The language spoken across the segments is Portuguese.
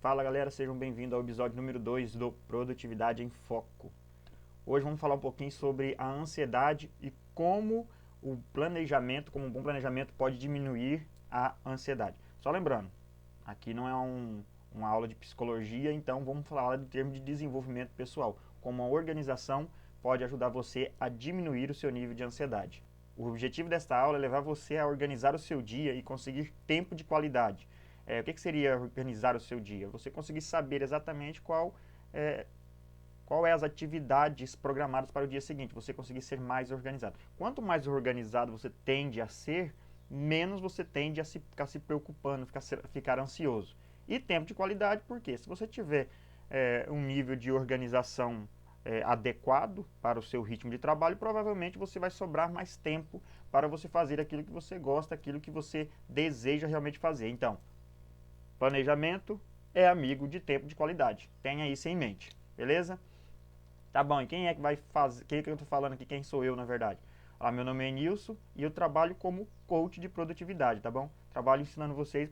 Fala galera, sejam bem-vindos ao episódio número 2 do Produtividade em Foco. Hoje vamos falar um pouquinho sobre a ansiedade e como o planejamento, como um bom planejamento pode diminuir a ansiedade. Só lembrando, aqui não é uma aula de psicologia, então vamos falar do termo de desenvolvimento pessoal, como a organização pode ajudar você a diminuir o seu nível de ansiedade. O objetivo desta aula é levar você a organizar o seu dia e conseguir tempo de qualidade. O que seria organizar o seu dia? Você conseguir saber exatamente qual é as atividades programadas para o dia seguinte, você conseguir ser mais organizado. Quanto mais organizado você tende a ser, menos você tende a ficar se preocupando, ficar ansioso. E tempo de qualidade, porque se você tiver um nível de organização adequado para o seu ritmo de trabalho, provavelmente você vai sobrar mais tempo para você fazer aquilo que você gosta, aquilo que você deseja realmente fazer. Então, planejamento é amigo de tempo de qualidade. Tenha isso em mente, beleza? Tá bom, e quem é que vai fazer? Quem é que eu tô falando aqui? Quem sou eu, na verdade? Meu nome é Nilson e eu trabalho como coach de produtividade, tá bom? Trabalho ensinando vocês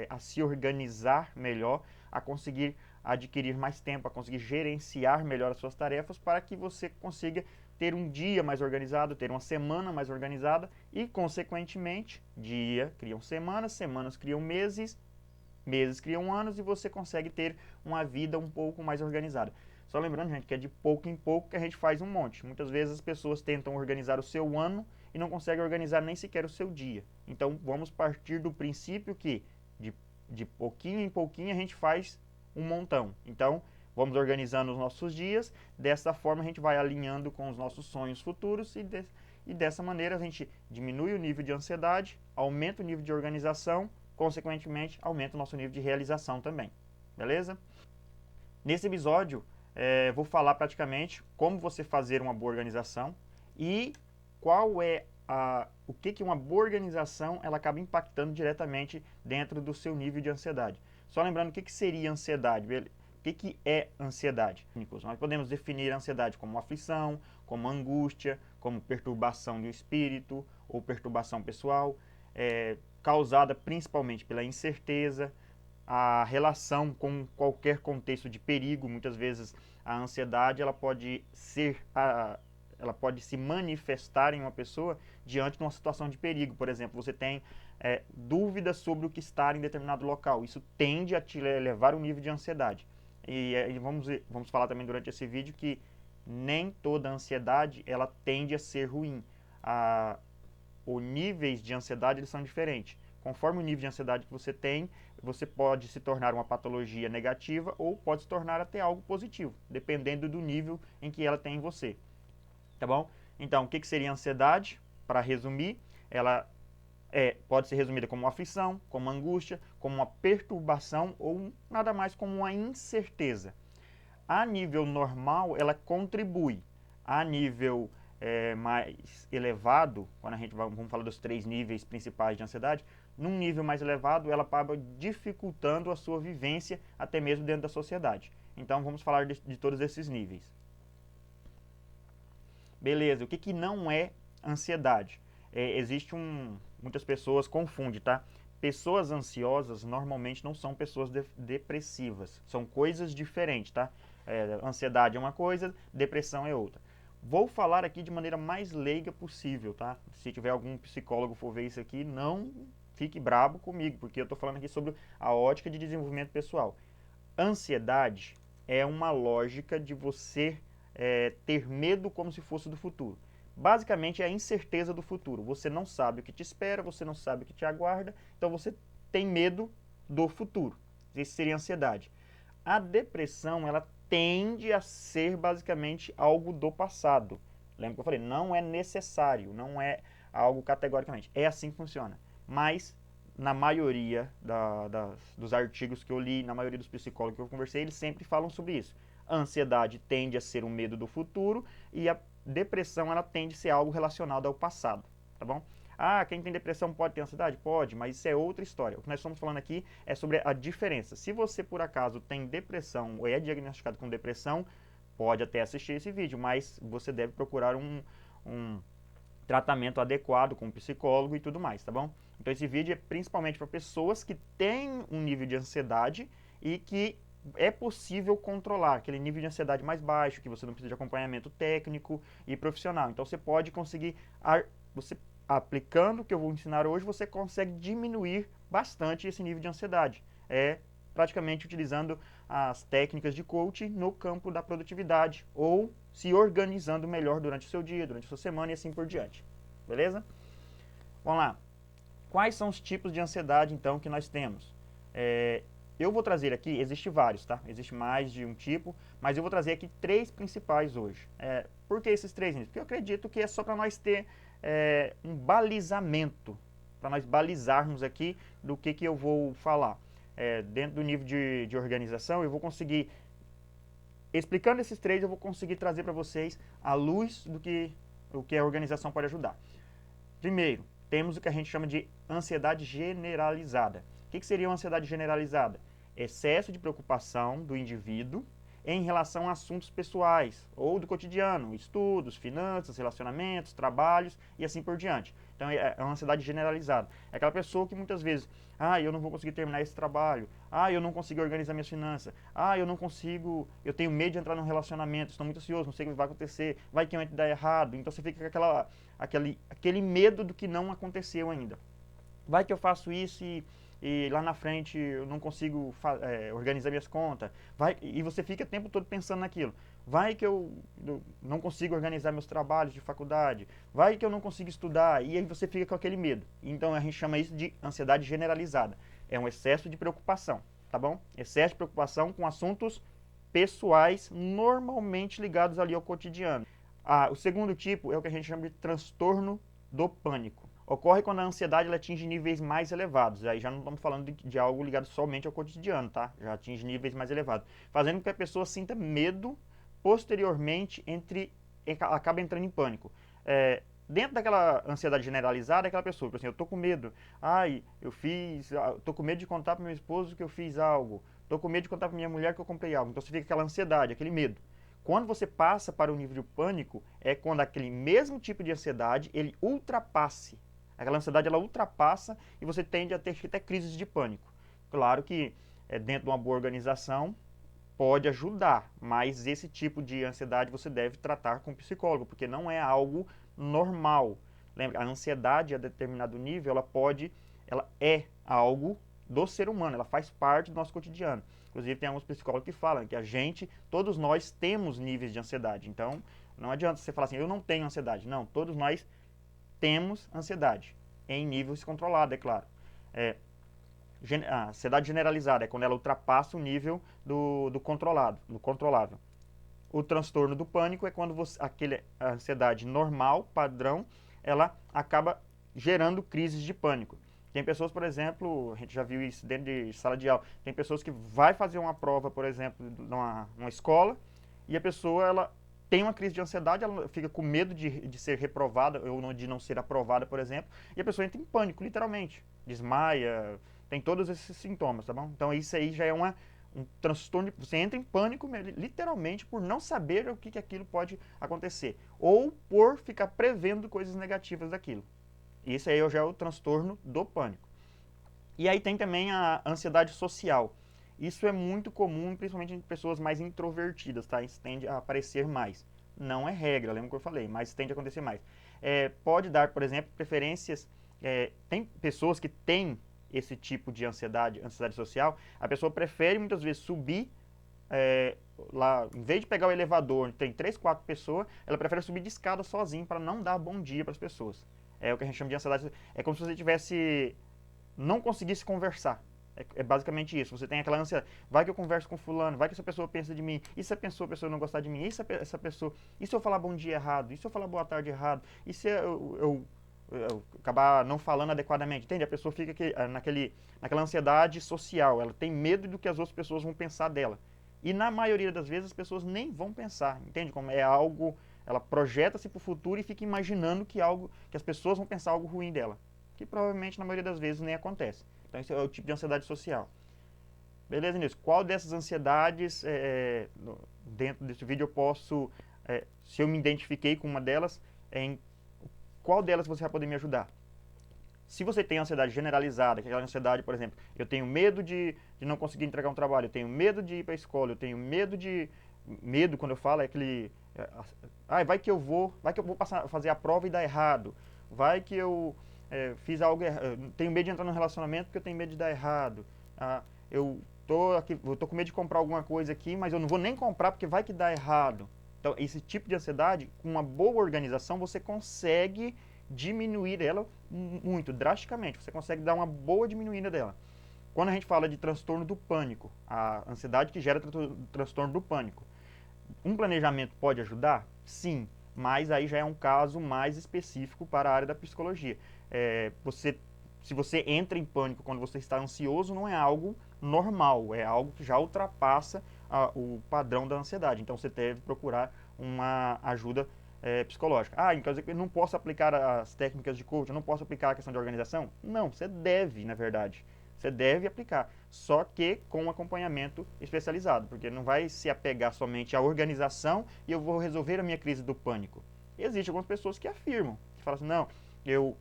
a se organizar melhor, a conseguir adquirir mais tempo, a conseguir gerenciar melhor as suas tarefas para que você consiga ter um dia mais organizado, ter uma semana mais organizada e, consequentemente, dia criam semanas, semanas criam meses, meses criam anos e você consegue ter uma vida um pouco mais organizada. Só lembrando, gente, que é de pouco em pouco que a gente faz um monte. Muitas vezes as pessoas tentam organizar o seu ano e não conseguem organizar nem sequer o seu dia. Então vamos partir do princípio que de pouquinho em pouquinho a gente faz um montão. Então vamos organizando os nossos dias, dessa forma a gente vai alinhando com os nossos sonhos futuros e dessa maneira a gente diminui o nível de ansiedade, aumenta o nível de organização, consequentemente aumenta o nosso nível de realização também. Beleza? Nesse episódio vou falar praticamente como você fazer uma boa organização e qual é o que uma boa organização ela acaba impactando diretamente dentro do seu nível de ansiedade. Só lembrando o que seria ansiedade, beleza? O que é ansiedade? Nós podemos definir a ansiedade como aflição, como angústia, como perturbação do espírito ou perturbação pessoal, causada principalmente pela incerteza, a relação com qualquer contexto de perigo. Muitas vezes a ansiedade ela pode se manifestar em uma pessoa diante de uma situação de perigo. Por exemplo, você tem dúvidas sobre o que está em determinado local. Isso tende a te levar a um nível de ansiedade. E vamos falar também durante esse vídeo que nem toda ansiedade ela tende a ser ruim. Os níveis de ansiedade eles são diferentes. Conforme o nível de ansiedade que você tem, você pode se tornar uma patologia negativa ou pode se tornar até algo positivo, dependendo do nível em que ela tem em você. Tá bom? Então, o que seria ansiedade? Para resumir, ela pode ser resumida como uma aflição, como uma angústia, como uma perturbação ou nada mais como uma incerteza. A nível normal, ela contribui. A nível mais elevado, quando a gente vamos falar dos 3 níveis principais de ansiedade, num nível mais elevado, ela acaba dificultando a sua vivência até mesmo dentro da sociedade. Então, vamos falar de todos esses níveis. Beleza, o que não é ansiedade? Muitas pessoas confundem, tá? Pessoas ansiosas normalmente não são pessoas depressivas, são coisas diferentes, tá? Ansiedade é uma coisa, depressão é outra. Vou falar aqui de maneira mais leiga possível, tá? Se tiver algum psicólogo for ver isso aqui, não fique brabo comigo, porque eu estou falando aqui sobre a ótica de desenvolvimento pessoal. Ansiedade é uma lógica de você ter medo como se fosse do futuro. Basicamente é a incerteza do futuro. Você não sabe o que te espera, você não sabe o que te aguarda, então você tem medo do futuro. Isso seria ansiedade. A depressão, ela tende a ser basicamente algo do passado. Lembra que eu falei? Não é necessário, não é algo categoricamente. É assim que funciona. Mas, na maioria dos artigos que eu li, na maioria dos psicólogos que eu conversei, eles sempre falam sobre isso. A ansiedade tende a ser um medo do futuro e a depressão ela tende a ser algo relacionado ao passado, tá bom? Quem tem depressão pode ter ansiedade? Pode, mas isso é outra história. O que nós estamos falando aqui é sobre a diferença. Se você, por acaso, tem depressão ou é diagnosticado com depressão, pode até assistir esse vídeo, mas você deve procurar um tratamento adequado com um psicólogo e tudo mais, tá bom? Então esse vídeo é principalmente para pessoas que têm um nível de ansiedade e que é possível controlar aquele nível de ansiedade mais baixo, que você não precisa de acompanhamento técnico e profissional. Então você pode conseguir, você aplicando o que eu vou ensinar hoje, você consegue diminuir bastante esse nível de ansiedade. É praticamente utilizando as técnicas de coaching no campo da produtividade ou se organizando melhor durante o seu dia, durante a sua semana e assim por diante. Beleza? Vamos lá. Quais são os tipos de ansiedade, então, que nós temos? Eu vou trazer aqui, existe vários, tá? Existe mais de um tipo, mas eu vou trazer aqui 3 principais hoje. Por que esses 3? Porque eu acredito que é só para nós ter um balizamento, para nós balizarmos aqui do que eu vou falar. Dentro do nível de organização, eu vou conseguir, explicando esses 3, eu vou conseguir trazer para vocês a luz do que a organização pode ajudar. Primeiro, temos o que a gente chama de ansiedade generalizada. O que seria uma ansiedade generalizada? Excesso de preocupação do indivíduo em relação a assuntos pessoais ou do cotidiano, estudos, finanças, relacionamentos, trabalhos e assim por diante. Então é uma ansiedade generalizada. É aquela pessoa que muitas vezes, eu não vou conseguir terminar esse trabalho, eu não consigo organizar minhas finanças, eu não consigo, eu tenho medo de entrar num relacionamento, estou muito ansioso, não sei o que vai acontecer, vai que eu entre dar errado. Então você fica com aquele medo do que não aconteceu ainda. Vai que eu faço isso e lá na frente eu não consigo organizar minhas contas. E você fica o tempo todo pensando naquilo. Vai que eu não consigo organizar meus trabalhos de faculdade. Vai que eu não consigo estudar. E aí você fica com aquele medo. Então a gente chama isso de ansiedade generalizada. É um excesso de preocupação, tá bom? Excesso de preocupação com assuntos pessoais normalmente ligados ali ao cotidiano. O segundo tipo é o que a gente chama de transtorno do pânico. Ocorre quando a ansiedade ela atinge níveis mais elevados. Aí já não estamos falando de algo ligado somente ao cotidiano, tá? Já atinge níveis mais elevados. Fazendo com que a pessoa sinta medo, posteriormente acaba entrando em pânico. Dentro daquela ansiedade generalizada, é aquela pessoa, por exemplo, eu tô com medo. Tô com medo de contar para meu esposo que eu fiz algo. Tô com medo de contar para minha mulher que eu comprei algo. Então você fica com aquela ansiedade, aquele medo. Quando você passa para o nível de pânico, é quando aquele mesmo tipo de ansiedade, ele ultrapasse. Aquela ansiedade, ela ultrapassa e você tende a ter até crises de pânico. Claro que dentro de uma boa organização pode ajudar, mas esse tipo de ansiedade você deve tratar com um psicólogo, porque não é algo normal. Lembra, a ansiedade a determinado nível, ela é algo do ser humano, ela faz parte do nosso cotidiano. Inclusive tem alguns psicólogos que falam que todos nós temos níveis de ansiedade. Então, não adianta você falar assim, eu não tenho ansiedade. Não, todos nós temos ansiedade, em níveis controlados, é claro. A ansiedade generalizada é quando ela ultrapassa o nível do controlável. O transtorno do pânico é quando a ansiedade normal, padrão, ela acaba gerando crises de pânico. Tem pessoas, por exemplo, a gente já viu isso dentro de sala de aula, tem pessoas que vai fazer uma prova, por exemplo, numa escola, e a pessoa ela tem uma crise de ansiedade, ela fica com medo de ser reprovada ou de não ser aprovada, por exemplo, e a pessoa entra em pânico, literalmente. Desmaia, tem todos esses sintomas, tá bom? Então isso aí já é um transtorno, você entra em pânico literalmente por não saber o que aquilo pode acontecer, ou por ficar prevendo coisas negativas daquilo. Isso aí já é o transtorno do pânico. E aí tem também a ansiedade social. Isso é muito comum, principalmente em pessoas mais introvertidas, tá? Isso tende a aparecer mais. Não é regra, lembra que eu falei, mas tende a acontecer mais. Pode dar, por exemplo, preferências. Tem pessoas que têm esse tipo de ansiedade social. A pessoa prefere muitas vezes subir lá, em vez de pegar o elevador, tem 3, 4 pessoas, ela prefere subir de escada sozinha para não dar bom dia para as pessoas. É o que a gente chama de ansiedade. É como se você não conseguisse conversar. É basicamente isso. Você tem aquela ansiedade. Vai que eu converso com fulano, vai que essa pessoa pensa de mim. E se a pessoa não gostar de mim? E se essa pessoa... E se eu falar bom dia errado? E se eu falar boa tarde errado? E se eu acabar não falando adequadamente? Entende? A pessoa fica naquela ansiedade social. Ela tem medo do que as outras pessoas vão pensar dela. E na maioria das vezes as pessoas nem vão pensar. Entende? Como é algo... Ela projeta-se para o futuro e fica imaginando que as pessoas vão pensar algo ruim dela. Que provavelmente na maioria das vezes nem acontece. Então esse é o tipo de ansiedade social. Beleza, Nilson? Qual dessas ansiedades, dentro desse vídeo eu posso, se eu me identifiquei com uma delas, em qual delas você vai poder me ajudar? Se você tem ansiedade generalizada, que é aquela ansiedade, por exemplo, eu tenho medo de não conseguir entregar um trabalho, eu tenho medo de ir para a escola, eu tenho medo de... Medo, quando eu falo, é aquele... vai que eu vou fazer a prova e dar errado. Vai que eu fiz algo errado. Tenho medo de entrar num relacionamento porque eu tenho medo de dar errado. Ah, eu tô com medo de comprar alguma coisa aqui, mas eu não vou nem comprar porque vai que dá errado. Então, esse tipo de ansiedade, com uma boa organização, você consegue diminuir ela muito, drasticamente. Você consegue dar uma boa diminuída dela. Quando a gente fala de transtorno do pânico, a ansiedade que gera transtorno do pânico, um planejamento pode ajudar? Sim, mas aí já é um caso mais específico para a área da psicologia. Se você entra em pânico quando você está ansioso, não é algo normal, é algo que já ultrapassa o padrão da ansiedade. Então você deve procurar uma ajuda psicológica. Então eu não posso aplicar as técnicas de coaching, eu não posso aplicar a questão de organização? Não, você deve, na verdade. Você deve aplicar, só que com um acompanhamento especializado, porque não vai se apegar somente à organização e eu vou resolver a minha crise do pânico. Existem algumas pessoas que afirmam, que falam assim, não, eu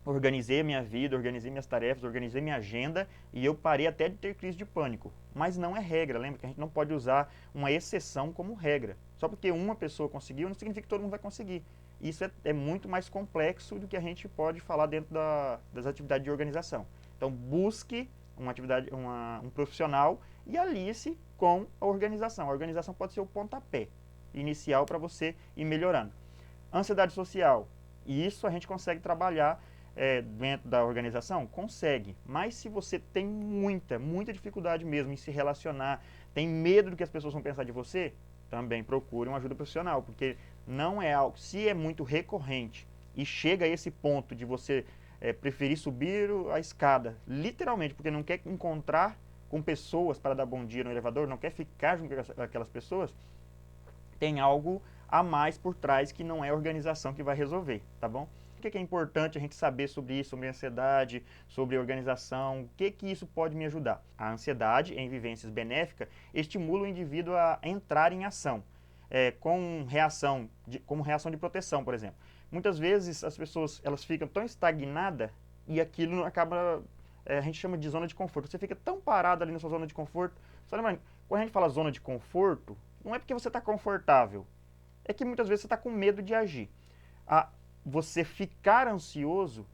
organizei a minha vida, organizei minhas tarefas, organizei minha agenda e eu parei até de ter crise de pânico. Mas não é regra, lembra que a gente não pode usar uma exceção como regra. Só porque uma pessoa conseguiu, não significa que todo mundo vai conseguir. Isso é muito mais complexo do que a gente pode falar dentro das atividades de organização. Então busque uma atividade, um profissional e alie-se com a organização. A organização pode ser o pontapé inicial para você ir melhorando. Ansiedade social, isso a gente consegue trabalhar dentro da organização? Consegue, mas se você tem muita dificuldade mesmo em se relacionar, tem medo do que as pessoas vão pensar de você, também procure uma ajuda profissional, porque não é algo, se é muito recorrente e chega a esse ponto de você preferir subir a escada, literalmente, porque não quer encontrar com pessoas para dar bom dia no elevador, não quer ficar junto com aquelas pessoas, tem algo a mais por trás que não é a organização que vai resolver, tá bom? O que é importante a gente saber sobre isso, sobre ansiedade, sobre organização, o que isso pode me ajudar? A ansiedade, em vivências benéficas, estimula o indivíduo a entrar em ação, como reação de proteção, por exemplo. Muitas vezes as pessoas elas ficam tão estagnadas e aquilo acaba, a gente chama de zona de conforto. Você fica tão parado ali na sua zona de conforto. Só lembrando, quando a gente fala zona de conforto, não é porque você está confortável, é que muitas vezes você está com medo de agir. Você ficar ansioso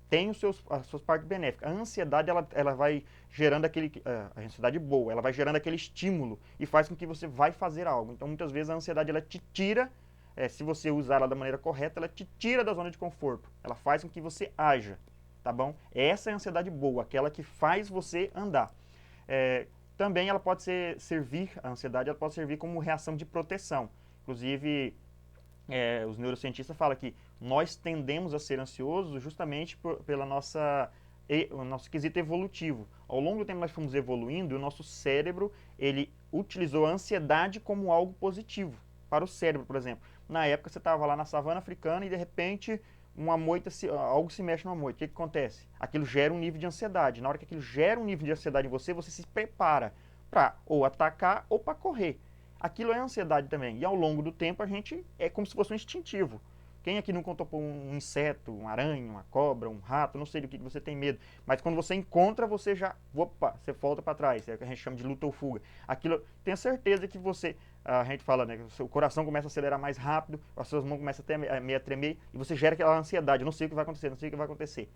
tem as suas partes benéficas. A ansiedade ela vai gerando a ansiedade boa, ela vai gerando aquele estímulo e faz com que você vai fazer algo. Então muitas vezes a ansiedade ela te tira, se você usar ela da maneira correta, ela te tira da zona de conforto. Ela faz com que você haja, tá bom? Essa é a ansiedade boa, aquela que faz você andar. Também ela pode a ansiedade ela pode servir como reação de proteção. Inclusive, os neurocientistas falam que nós tendemos a ser ansiosos justamente pela o nosso quesito evolutivo. Ao longo do tempo nós fomos evoluindo e o nosso cérebro ele utilizou a ansiedade como algo positivo para o cérebro, por exemplo. Na época você estava lá na savana africana e de repente algo se mexe numa moita. O que acontece? Aquilo gera um nível de ansiedade. Na hora que aquilo gera um nível de ansiedade em você, você se prepara para ou atacar ou para correr. Aquilo é ansiedade também. E ao longo do tempo a gente é como se fosse um instintivo. Quem aqui não contou por um inseto, uma aranha, uma cobra, um rato, não sei do que você tem medo. Mas quando você encontra, você já, você volta para trás. É o que a gente chama de luta ou fuga. Aquilo, tenha certeza que a gente fala, né, que o seu coração começa a acelerar mais rápido, as suas mãos começam a meio a tremer, e você gera aquela ansiedade, eu não sei o que vai acontecer, não sei o que vai acontecer.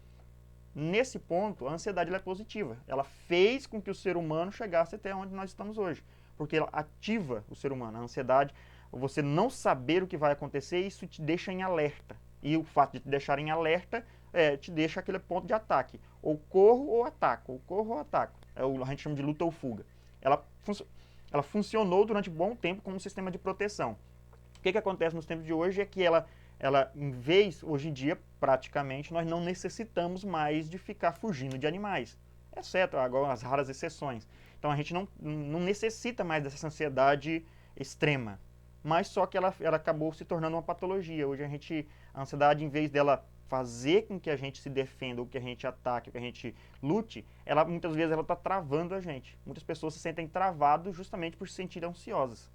Nesse ponto, a ansiedade ela é positiva. Ela fez com que o ser humano chegasse até onde nós estamos hoje. Porque ela ativa o ser humano. A ansiedade, você não saber o que vai acontecer, isso te deixa em alerta. E o fato de te deixar em alerta te deixa aquele ponto de ataque. Ou corro ou ataco, ou corro ou ataco. A gente chama de luta ou fuga. Ela funcionou durante um bom tempo como um sistema de proteção. O que acontece nos tempos de hoje é que ela em vez, hoje em dia, praticamente, nós não necessitamos mais de ficar fugindo de animais. Exceto agora as raras exceções. Então a gente não necessita mais dessa ansiedade extrema. Mas só que ela acabou se tornando uma patologia. Hoje a ansiedade, em vez dela fazer com que a gente se defenda, ou que a gente ataque, ou que a gente lute, muitas vezes ela está travando a gente. Muitas pessoas se sentem travadas justamente por se sentirem ansiosas.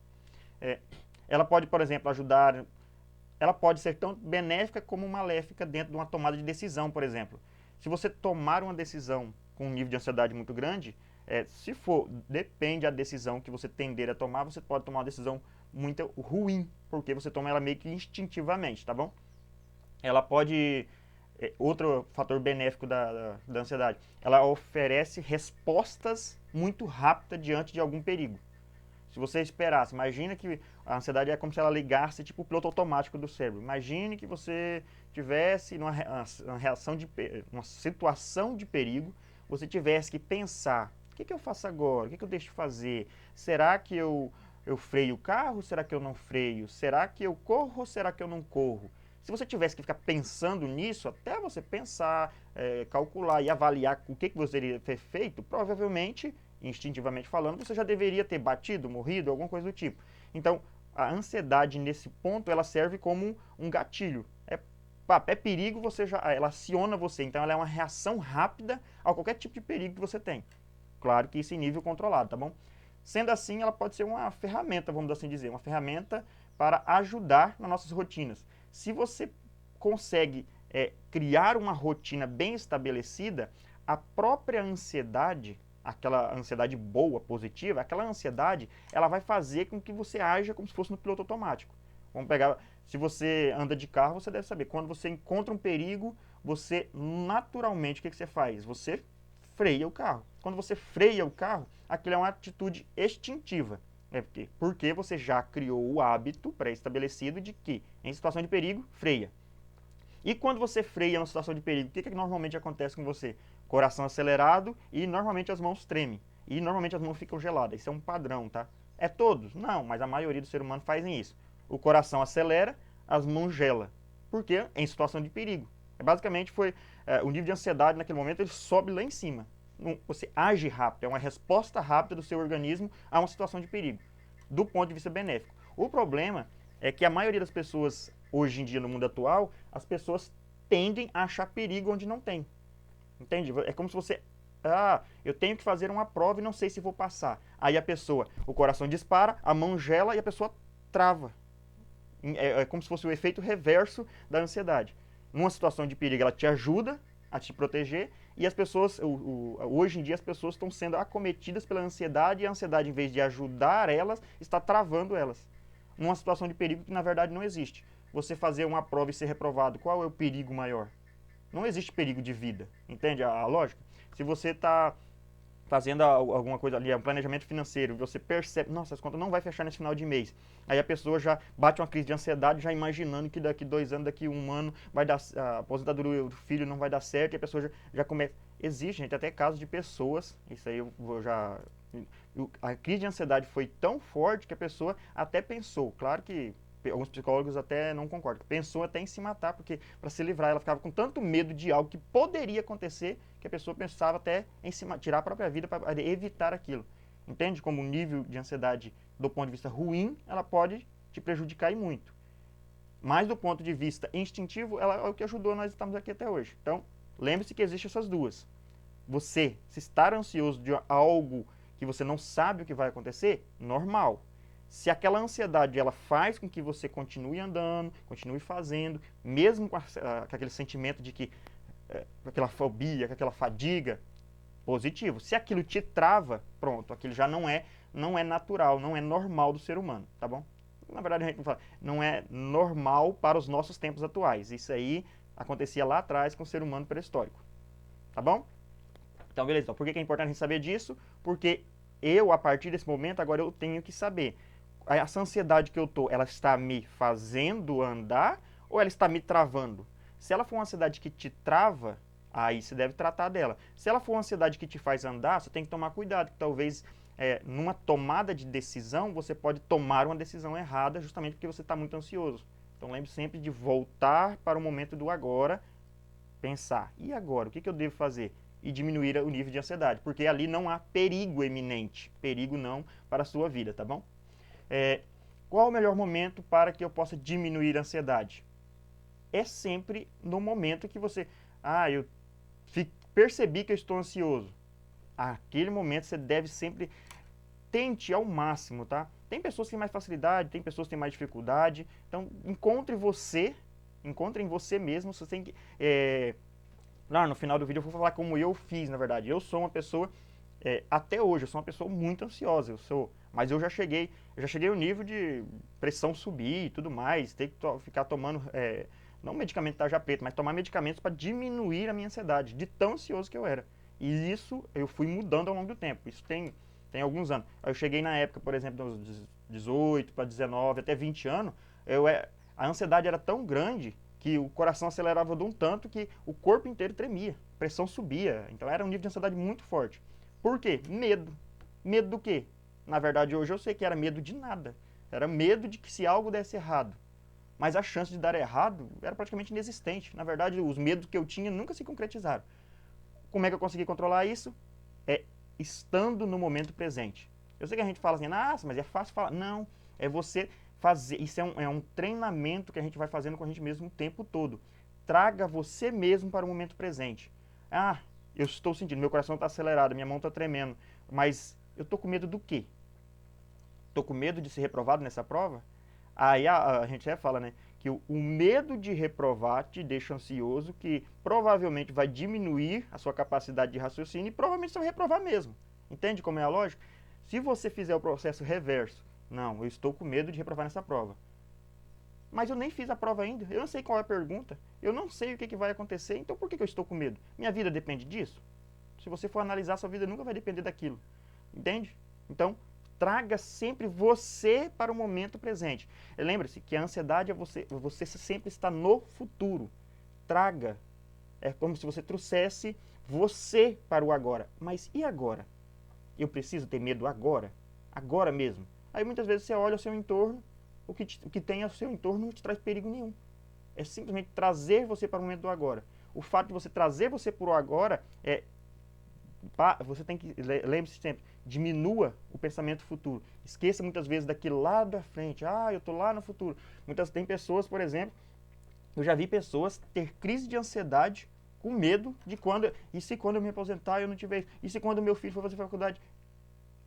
Ela pode, por exemplo, ela pode ser tão benéfica como maléfica dentro de uma tomada de decisão, por exemplo. Se você tomar uma decisão com um nível de ansiedade muito grande, se for, depende da decisão que você tender a tomar, você pode tomar uma decisão muito ruim, porque você toma ela meio que instintivamente, tá bom? Ela pode, outro fator benéfico da ansiedade, ela oferece respostas muito rápidas diante de algum perigo. Se você esperasse, imagina que a ansiedade é como se ela ligasse tipo o piloto automático do cérebro. Imagine que você tivesse numa situação de perigo, você tivesse que pensar, o que eu faço agora? O que eu deixo de fazer? Será que eu freio o carro? Será que eu não freio? Será que eu corro ou será que eu não corro? Se você tivesse que ficar pensando nisso, até você pensar, calcular e avaliar o que você deveria ter feito, provavelmente, instintivamente falando, você já deveria ter batido, morrido, alguma coisa do tipo. Então, a ansiedade nesse ponto, ela serve como um gatilho. É perigo, ela aciona você. Então, ela é uma reação rápida a qualquer tipo de perigo que você tem. Claro que isso em nível controlado, tá bom? Sendo assim, ela pode ser uma ferramenta, vamos assim dizer, uma ferramenta para ajudar nas nossas rotinas. Se você consegue criar uma rotina bem estabelecida, a própria ansiedade, aquela ansiedade boa, positiva, aquela ansiedade, ela vai fazer com que você haja como se fosse no piloto automático. Vamos pegar, se você anda de carro, você deve saber, quando você encontra um perigo, você naturalmente, o que você faz? Você freia o carro. Quando você freia o carro, aquilo é uma atitude instintiva. Porque você já criou o hábito pré-estabelecido de que, em situação de perigo, freia. E quando você freia numa situação de perigo, o que normalmente acontece com você? Coração acelerado e normalmente as mãos tremem. E normalmente as mãos ficam geladas. Isso é um padrão, tá? É todos? Não, mas a maioria do ser humano fazem isso. O coração acelera, as mãos gelam. Por quê? Em situação de perigo. Basicamente o nível de ansiedade naquele momento ele sobe lá em cima. Você age rápido, é uma resposta rápida do seu organismo a uma situação de perigo, do ponto de vista benéfico. O problema é que a maioria das pessoas, hoje em dia no mundo atual, as pessoas tendem a achar perigo onde não tem. Entende? É como se você... eu tenho que fazer uma prova e não sei se vou passar. Aí a pessoa, o coração dispara, a mão gela e a pessoa trava. É como se fosse o efeito reverso da ansiedade. Numa situação de perigo, ela te ajuda a te proteger e as pessoas, hoje em dia, as pessoas estão sendo acometidas pela ansiedade e a ansiedade, em vez de ajudar elas, está travando elas. Numa situação de perigo que, na verdade, não existe. Você fazer uma prova e ser reprovado, qual é o perigo maior? Não existe perigo de vida, entende a lógica? Se você está fazendo alguma coisa ali, um planejamento financeiro, você percebe, nossa, as contas não vai fechar nesse final de mês. Aí a pessoa já bate uma crise de ansiedade, já imaginando que daqui 2 anos, daqui 1 ano, vai dar, a aposentadoria do filho não vai dar certo, e a pessoa já começa... Existe, gente, até casos de pessoas, isso aí a crise de ansiedade foi tão forte que a pessoa até pensou, claro que alguns psicólogos até não concordam, pensou até em se matar, porque para se livrar, ela ficava com tanto medo de algo que poderia acontecer, que a pessoa pensava até em tirar a própria vida para evitar aquilo. Entende como o nível de ansiedade, do ponto de vista ruim, ela pode te prejudicar e muito. Mas do ponto de vista instintivo, ela é o que ajudou nós estamos aqui até hoje. Então, lembre-se que existem essas duas. Você, se estar ansioso de algo que você não sabe o que vai acontecer, normal. Se aquela ansiedade ela faz com que você continue andando, continue fazendo, mesmo com aquele sentimento de que, com aquela fobia, com aquela fadiga, positivo. Se aquilo te trava, pronto, aquilo já não é natural, não é normal do ser humano, tá bom? Na verdade, a gente fala, não é normal para os nossos tempos atuais. Isso aí acontecia lá atrás com o ser humano pré-histórico, tá bom? Então, beleza. Então, por que é importante a gente saber disso? Porque eu, a partir desse momento, agora eu tenho que saber. Essa ansiedade que eu tô, ela está me fazendo andar ou ela está me travando? Se ela for uma ansiedade que te trava, aí você deve tratar dela. Se ela for uma ansiedade que te faz andar, você tem que tomar cuidado, que talvez numa tomada de decisão, você pode tomar uma decisão errada justamente porque você está muito ansioso. Então lembre sempre de voltar para o momento do agora, pensar, e agora? O que eu devo fazer? E diminuir o nível de ansiedade, porque ali não há perigo eminente, perigo não para a sua vida, tá bom? Qual o melhor momento para que eu possa diminuir a ansiedade? É sempre no momento que você... eu percebi que eu estou ansioso. Aquele momento você deve sempre... Tente ao máximo, tá? Tem pessoas que têm mais facilidade, tem pessoas que têm mais dificuldade. Então, encontre em você mesmo. Você tem que Lá no final do vídeo eu vou falar como eu fiz, na verdade. Eu sou uma pessoa, até hoje, eu sou uma pessoa muito ansiosa. Mas eu já cheguei ao nível de pressão subir e tudo mais, ter que ficar tomando, não medicamento tarja preta, mas tomar medicamentos para diminuir a minha ansiedade, de tão ansioso que eu era. E isso eu fui mudando ao longo do tempo. Isso tem alguns anos. Eu cheguei na época, por exemplo, dos 18 para 19, até 20 anos, a ansiedade era tão grande que o coração acelerava de um tanto que o corpo inteiro tremia, a pressão subia. Então era um nível de ansiedade muito forte. Por quê? Medo. Medo do quê? Na verdade, hoje eu sei que era medo de nada. Era medo de que se algo desse errado. Mas a chance de dar errado era praticamente inexistente. Na verdade, os medos que eu tinha nunca se concretizaram. Como é que eu consegui controlar isso? É estando no momento presente. Eu sei que a gente fala assim, nossa, mas é fácil falar. Não, é você fazer. Isso é um treinamento que a gente vai fazendo com a gente mesmo o tempo todo. Traga você mesmo para o momento presente. Ah, eu estou sentindo, meu coração está acelerado, minha mão está tremendo, mas eu estou com medo do quê? Estou com medo de ser reprovado nessa prova? Aí a gente já fala, né, que o medo de reprovar te deixa ansioso, que provavelmente vai diminuir a sua capacidade de raciocínio e provavelmente você vai reprovar mesmo. Entende como é a lógica? Se você fizer o processo reverso, não, eu estou com medo de reprovar nessa prova. Mas eu nem fiz a prova ainda, eu não sei qual é a pergunta, eu não sei o que vai acontecer, então por que eu estou com medo? Minha vida depende disso? Se você for analisar, sua vida nunca vai depender daquilo. Entende? Então, traga sempre você para o momento presente. Lembre-se que a ansiedade é você sempre está no futuro. Traga. É como se você trouxesse você para o agora. Mas e agora? Eu preciso ter medo agora? Agora mesmo? Aí muitas vezes você olha ao seu entorno, o que tem ao seu entorno não te traz perigo nenhum. É simplesmente trazer você para o momento do agora. O fato de você trazer você para o agora você tem que, lembre-se sempre, diminua o pensamento futuro. Esqueça muitas vezes daquilo lá da frente. Ah, eu estou lá no futuro. Tem pessoas, por exemplo, eu já vi pessoas ter crise de ansiedade com medo de e se quando eu me aposentar eu não tiver isso? E se quando meu filho for fazer faculdade?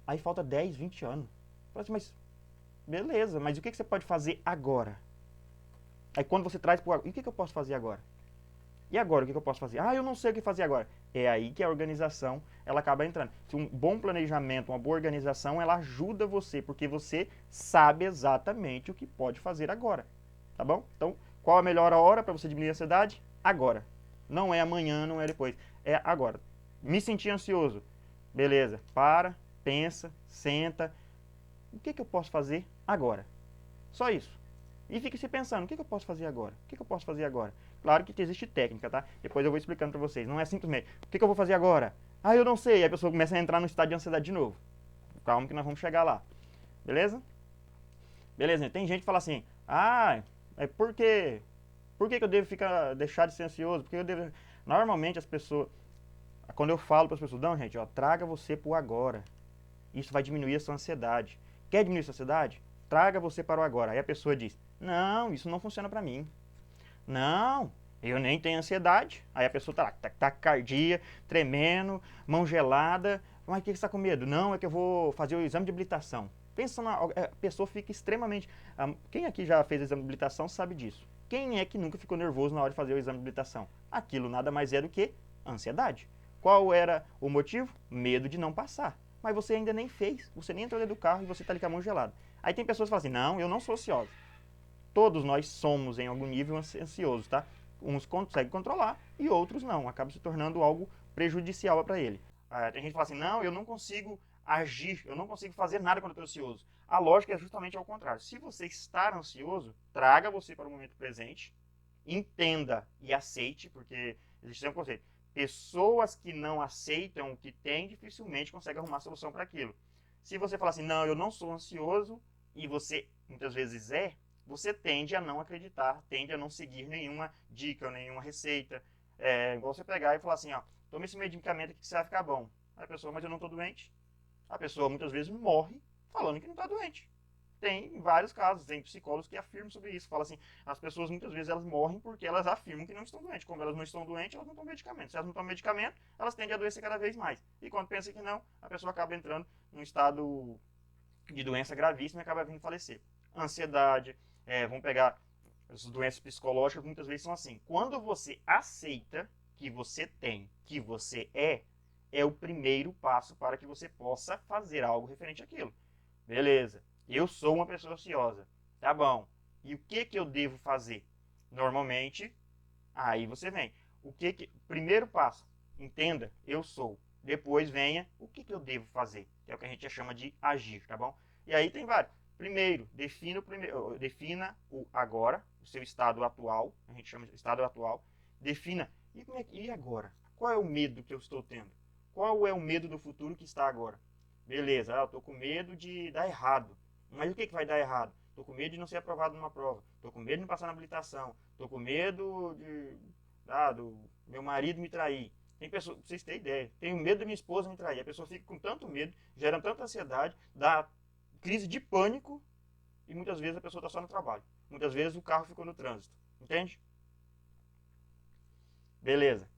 Aí falta 10, 20 anos. Mas beleza, mas o que você pode fazer agora? Aí quando você traz para o agora, e o que eu posso fazer agora? E agora, o que eu posso fazer? Ah, eu não sei o que fazer agora. É aí que a organização ela acaba entrando. Se um bom planejamento, uma boa organização, ela ajuda você, porque você sabe exatamente o que pode fazer agora. Tá bom? Então, qual a melhor hora para você diminuir a ansiedade? Agora. Não é amanhã, não é depois. É agora. Me senti ansioso. Beleza. Para, pensa, senta. O que eu posso fazer agora? Só isso. E fique se pensando, o que eu posso fazer agora? O que eu posso fazer agora? Claro que existe técnica, tá? Depois eu vou explicando para vocês. Não é simplesmente, o que eu vou fazer agora? Ah, eu não sei. Aí a pessoa começa a entrar no estado de ansiedade de novo. Calma que nós vamos chegar lá. Beleza? Beleza, tem gente que fala assim, ah, por quê? Por que eu devo deixar de ser ansioso? Porque eu devo... Normalmente as pessoas, quando eu falo para as pessoas, não, gente, ó, traga você pro agora. Isso vai diminuir a sua ansiedade. Quer diminuir a sua ansiedade? Traga você para o agora. Aí a pessoa diz, não, isso não funciona para mim. Não, eu nem tenho ansiedade. Aí a pessoa tá lá, taquicardia, tremendo, mão gelada. Mas o que você está com medo? Não, é que eu vou fazer o exame de habilitação. Pensa a pessoa fica extremamente... Quem aqui já fez o exame de habilitação sabe disso. Quem é que nunca ficou nervoso na hora de fazer o exame de habilitação? Aquilo nada mais é do que ansiedade. Qual era o motivo? Medo de não passar. Mas você ainda nem fez, você nem entrou dentro do carro e você está ali com a mão gelada. Aí tem pessoas que falam assim, não, eu não sou ansiosa. Todos nós somos em algum nível ansiosos, tá? Uns conseguem controlar e outros não. Acaba se tornando algo prejudicial para ele. Tem gente que fala assim, não, eu não consigo agir, eu não consigo fazer nada quando eu estou ansioso. A lógica é justamente ao contrário. Se você está ansioso, traga você para o momento presente, entenda e aceite, porque existe um conceito. Pessoas que não aceitam o que tem, dificilmente conseguem arrumar solução para aquilo. Se você falar assim, não, eu não sou ansioso, e você muitas vezes você tende a não acreditar, tende a não seguir nenhuma dica, nenhuma receita. É igual você pegar e falar assim, ó, tome esse medicamento aqui que você vai ficar bom. A pessoa, mas eu não estou doente. A pessoa muitas vezes morre falando que não está doente. Tem vários casos, tem psicólogos que afirmam sobre isso. Fala assim, as pessoas muitas vezes elas morrem porque elas afirmam que não estão doentes. Como elas não estão doentes, elas não tomam medicamento. Se elas não tomam medicamento, elas tendem a adoecer cada vez mais. E quando pensa que não, a pessoa acaba entrando num estado de doença gravíssima e acaba vindo falecer. Ansiedade, vamos pegar as doenças psicológicas, muitas vezes são assim. Quando você aceita que você tem, que você é o primeiro passo para que você possa fazer algo referente àquilo. Beleza, eu sou uma pessoa ansiosa. Tá bom. E o que eu devo fazer? Normalmente, aí você vem. Primeiro passo, entenda, eu sou. Depois venha, o que eu devo fazer? Que é o que a gente chama de agir, tá bom? E aí tem vários. Primeiro, defina o agora, o seu estado atual, a gente chama de estado atual. Defina, e agora? Qual é o medo que eu estou tendo? Qual é o medo do futuro que está agora? Beleza, eu estou com medo de dar errado. Mas o que vai dar errado? Estou com medo de não ser aprovado numa prova. Estou com medo de não passar na habilitação. Estou com medo do meu marido me trair. Tem pessoas, pra vocês terem ideia, tenho medo da minha esposa me trair. A pessoa fica com tanto medo, gera tanta ansiedade, dá crise de pânico e muitas vezes a pessoa está só no trabalho. Muitas vezes o carro ficou no trânsito. Entende? Beleza.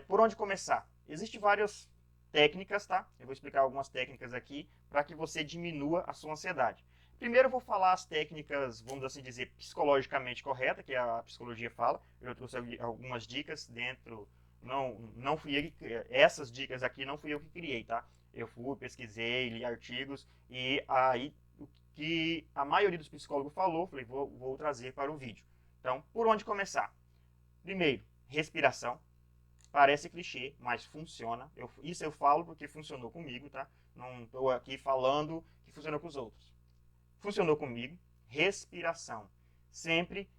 Por onde começar? Existem várias técnicas, tá? Eu vou explicar algumas técnicas aqui para que você diminua a sua ansiedade. Primeiro eu vou falar as técnicas, vamos assim dizer, psicologicamente corretas, que a psicologia fala. Eu trouxe algumas dicas dentro, não fui eu que, essas dicas aqui não fui eu que criei, tá? Eu fui, pesquisei, li artigos e aí o que a maioria dos psicólogos falou, falei, vou trazer para o vídeo. Então, por onde começar? Primeiro, respiração. Parece clichê, mas funciona. Isso eu falo porque funcionou comigo, tá? Não estou aqui falando que funcionou com os outros. Funcionou comigo. Respiração. Sempre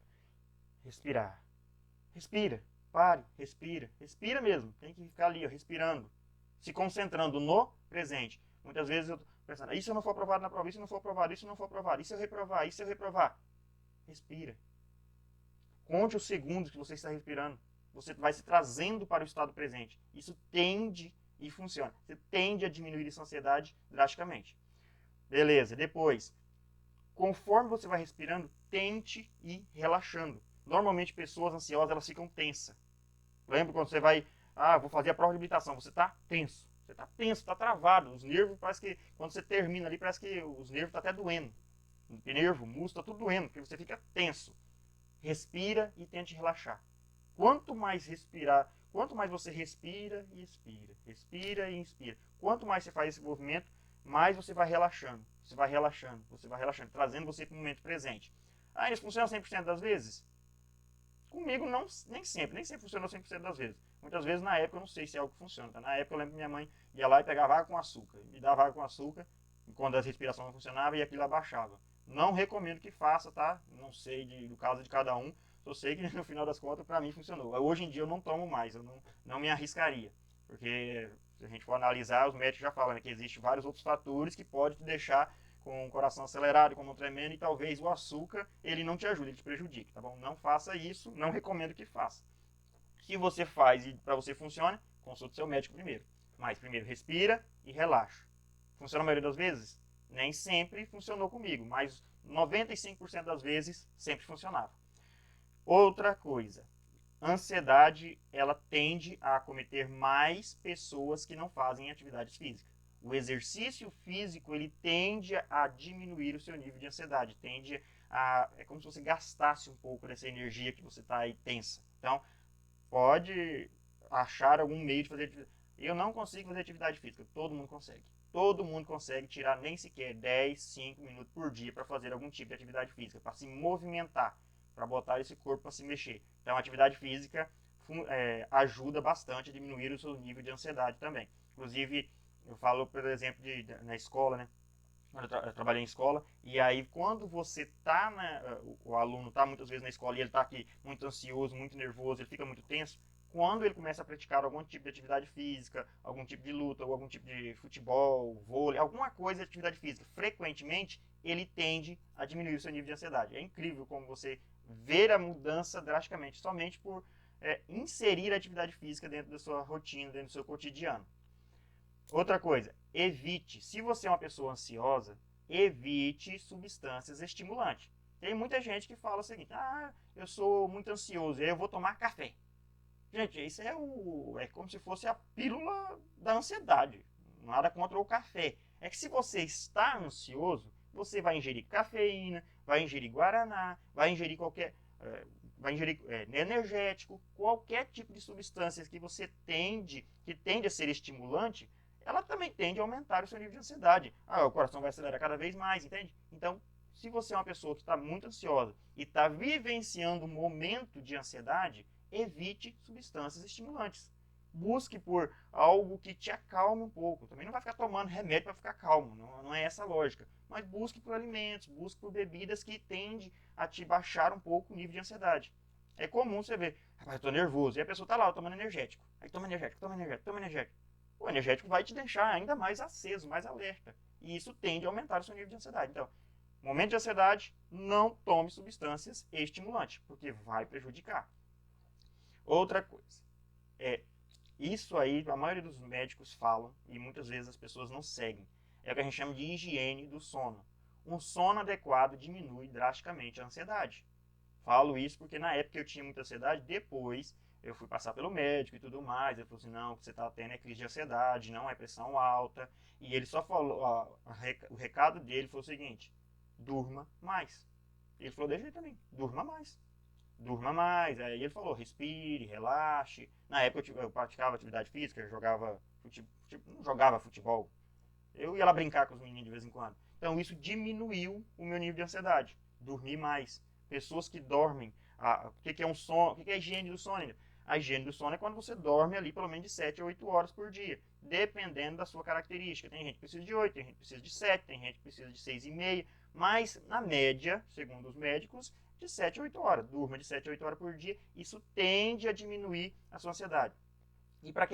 respirar. Respira. Pare. Respira. Respira mesmo. Tem que ficar ali, ó, respirando. Se concentrando no presente. Muitas vezes eu estou pensando, e se eu não for aprovado na prova? E se não for aprovado? E se não for aprovado? E se eu reprovar? E se eu reprovar? Respira. Conte os segundos que você está respirando. Você vai se trazendo para o estado presente. Isso tende e funciona. Você tende a diminuir essa ansiedade drasticamente. Beleza, depois, conforme você vai respirando, tente ir relaxando. Normalmente pessoas ansiosas elas ficam tensas. Lembra quando você vai, vou fazer a prova de habilitação, você está tenso. Você está tenso, está travado. Os nervos, parece que quando você termina ali, parece que os nervos estão até doendo. O nervo, o músculo, está tudo doendo, porque você fica tenso. Respira e tente relaxar. Quanto mais você respira e expira, respira e inspira. Quanto mais você faz esse movimento, mais você vai relaxando. Você vai relaxando, você vai relaxando, trazendo você para o momento presente. Isso funciona 100% das vezes? Comigo não, nem sempre funcionou 100% das vezes. Muitas vezes na época eu não sei se é algo que funciona. Tá? Na época eu lembro que minha mãe ia lá e pegava água com açúcar. Me dava água com açúcar, quando a respiração não funcionava e aquilo abaixava. Não recomendo que faça, tá? Não sei do caso de cada um. Só sei que no final das contas para mim funcionou. Hoje em dia eu não tomo mais, eu não me arriscaria. Porque se a gente for analisar, os médicos já falam, né, que existem vários outros fatores que podem te deixar com o coração acelerado, com a mão tremendo, e talvez o açúcar ele não te ajude, ele te prejudique, tá bom? Não faça isso, não recomendo que faça. Se você faz e para você funciona, consulte seu médico primeiro. Mas primeiro respira e relaxa. Funciona a maioria das vezes? Nem sempre funcionou comigo, mas 95% das vezes sempre funcionava. Outra coisa, ansiedade ela tende a acometer mais pessoas que não fazem atividades físicas. O exercício físico ele tende a diminuir o seu nível de ansiedade, é como se você gastasse um pouco dessa energia que você está aí tensa. Então, pode achar algum meio de fazer atividade. Eu não consigo fazer atividade física, todo mundo consegue. Todo mundo consegue tirar nem sequer 10, 5 minutos por dia para fazer algum tipo de atividade física, para se movimentar, para botar esse corpo para se mexer. Então, a atividade física ajuda bastante a diminuir o seu nível de ansiedade também. Inclusive, eu falo, por exemplo, na escola, né? Eu trabalhei em escola, e aí quando você está, o aluno está muitas vezes na escola e ele está aqui muito ansioso, muito nervoso, ele fica muito tenso, quando ele começa a praticar algum tipo de atividade física, algum tipo de luta, ou algum tipo de futebol, vôlei, alguma coisa de atividade física, frequentemente ele tende a diminuir o seu nível de ansiedade. É incrível como você ver a mudança drasticamente, somente por inserir a atividade física dentro da sua rotina, dentro do seu cotidiano. Outra coisa, evite, se você é uma pessoa ansiosa, evite substâncias estimulantes. Tem muita gente que fala o seguinte, eu sou muito ansioso, eu vou tomar café. Gente, isso é como se fosse a pílula da ansiedade. Nada contra o café. É que se você está ansioso, você vai ingerir cafeína, vai ingerir guaraná, vai ingerir vai ingerir energético, qualquer tipo de substâncias que que tende a ser estimulante, ela também tende a aumentar o seu nível de ansiedade. O coração vai acelerar cada vez mais, entende? Então, se você é uma pessoa que está muito ansiosa e está vivenciando um momento de ansiedade, evite substâncias estimulantes. Busque por algo que te acalme um pouco. Também não vai ficar tomando remédio para ficar calmo, não é essa a lógica. Mas busque por alimentos, busque por bebidas que tendem a te baixar um pouco o nível de ansiedade. É comum você ver, rapaz, eu tô nervoso, e a pessoa tá lá tomando energético. Aí toma energético, toma energético, toma energético. O energético vai te deixar ainda mais aceso, mais alerta. E isso tende a aumentar o seu nível de ansiedade. Então, momento de ansiedade, não tome substâncias estimulantes, porque vai prejudicar. Outra coisa, isso aí a maioria dos médicos falam e muitas vezes as pessoas não seguem. É o que a gente chama de higiene do sono. Um sono adequado diminui drasticamente a ansiedade. Falo isso porque na época eu tinha muita ansiedade, depois eu fui passar pelo médico e tudo mais. Ele falou assim: não, o que você está tendo é crise de ansiedade, não é pressão alta. E ele só falou: o recado dele foi o seguinte: durma mais. Ele falou desse jeito também: durma mais. Durma mais. Aí ele falou: respire, relaxe. Na época eu praticava atividade física, eu jogava não jogava futebol. Eu ia lá brincar com os meninos de vez em quando. Então isso diminuiu o meu nível de ansiedade. Dormir mais. Pessoas que dormem. O que é um sono? O que é a higiene do sono? A higiene do sono é quando você dorme ali pelo menos de 7 a 8 horas por dia, dependendo da sua característica. Tem gente que precisa de 8, tem gente que precisa de 7, tem gente que precisa de 6,5, mas na média, segundo os médicos, de 7 a 8 horas. Durma de 7 a 8 horas por dia, isso tende a diminuir a sua ansiedade. E para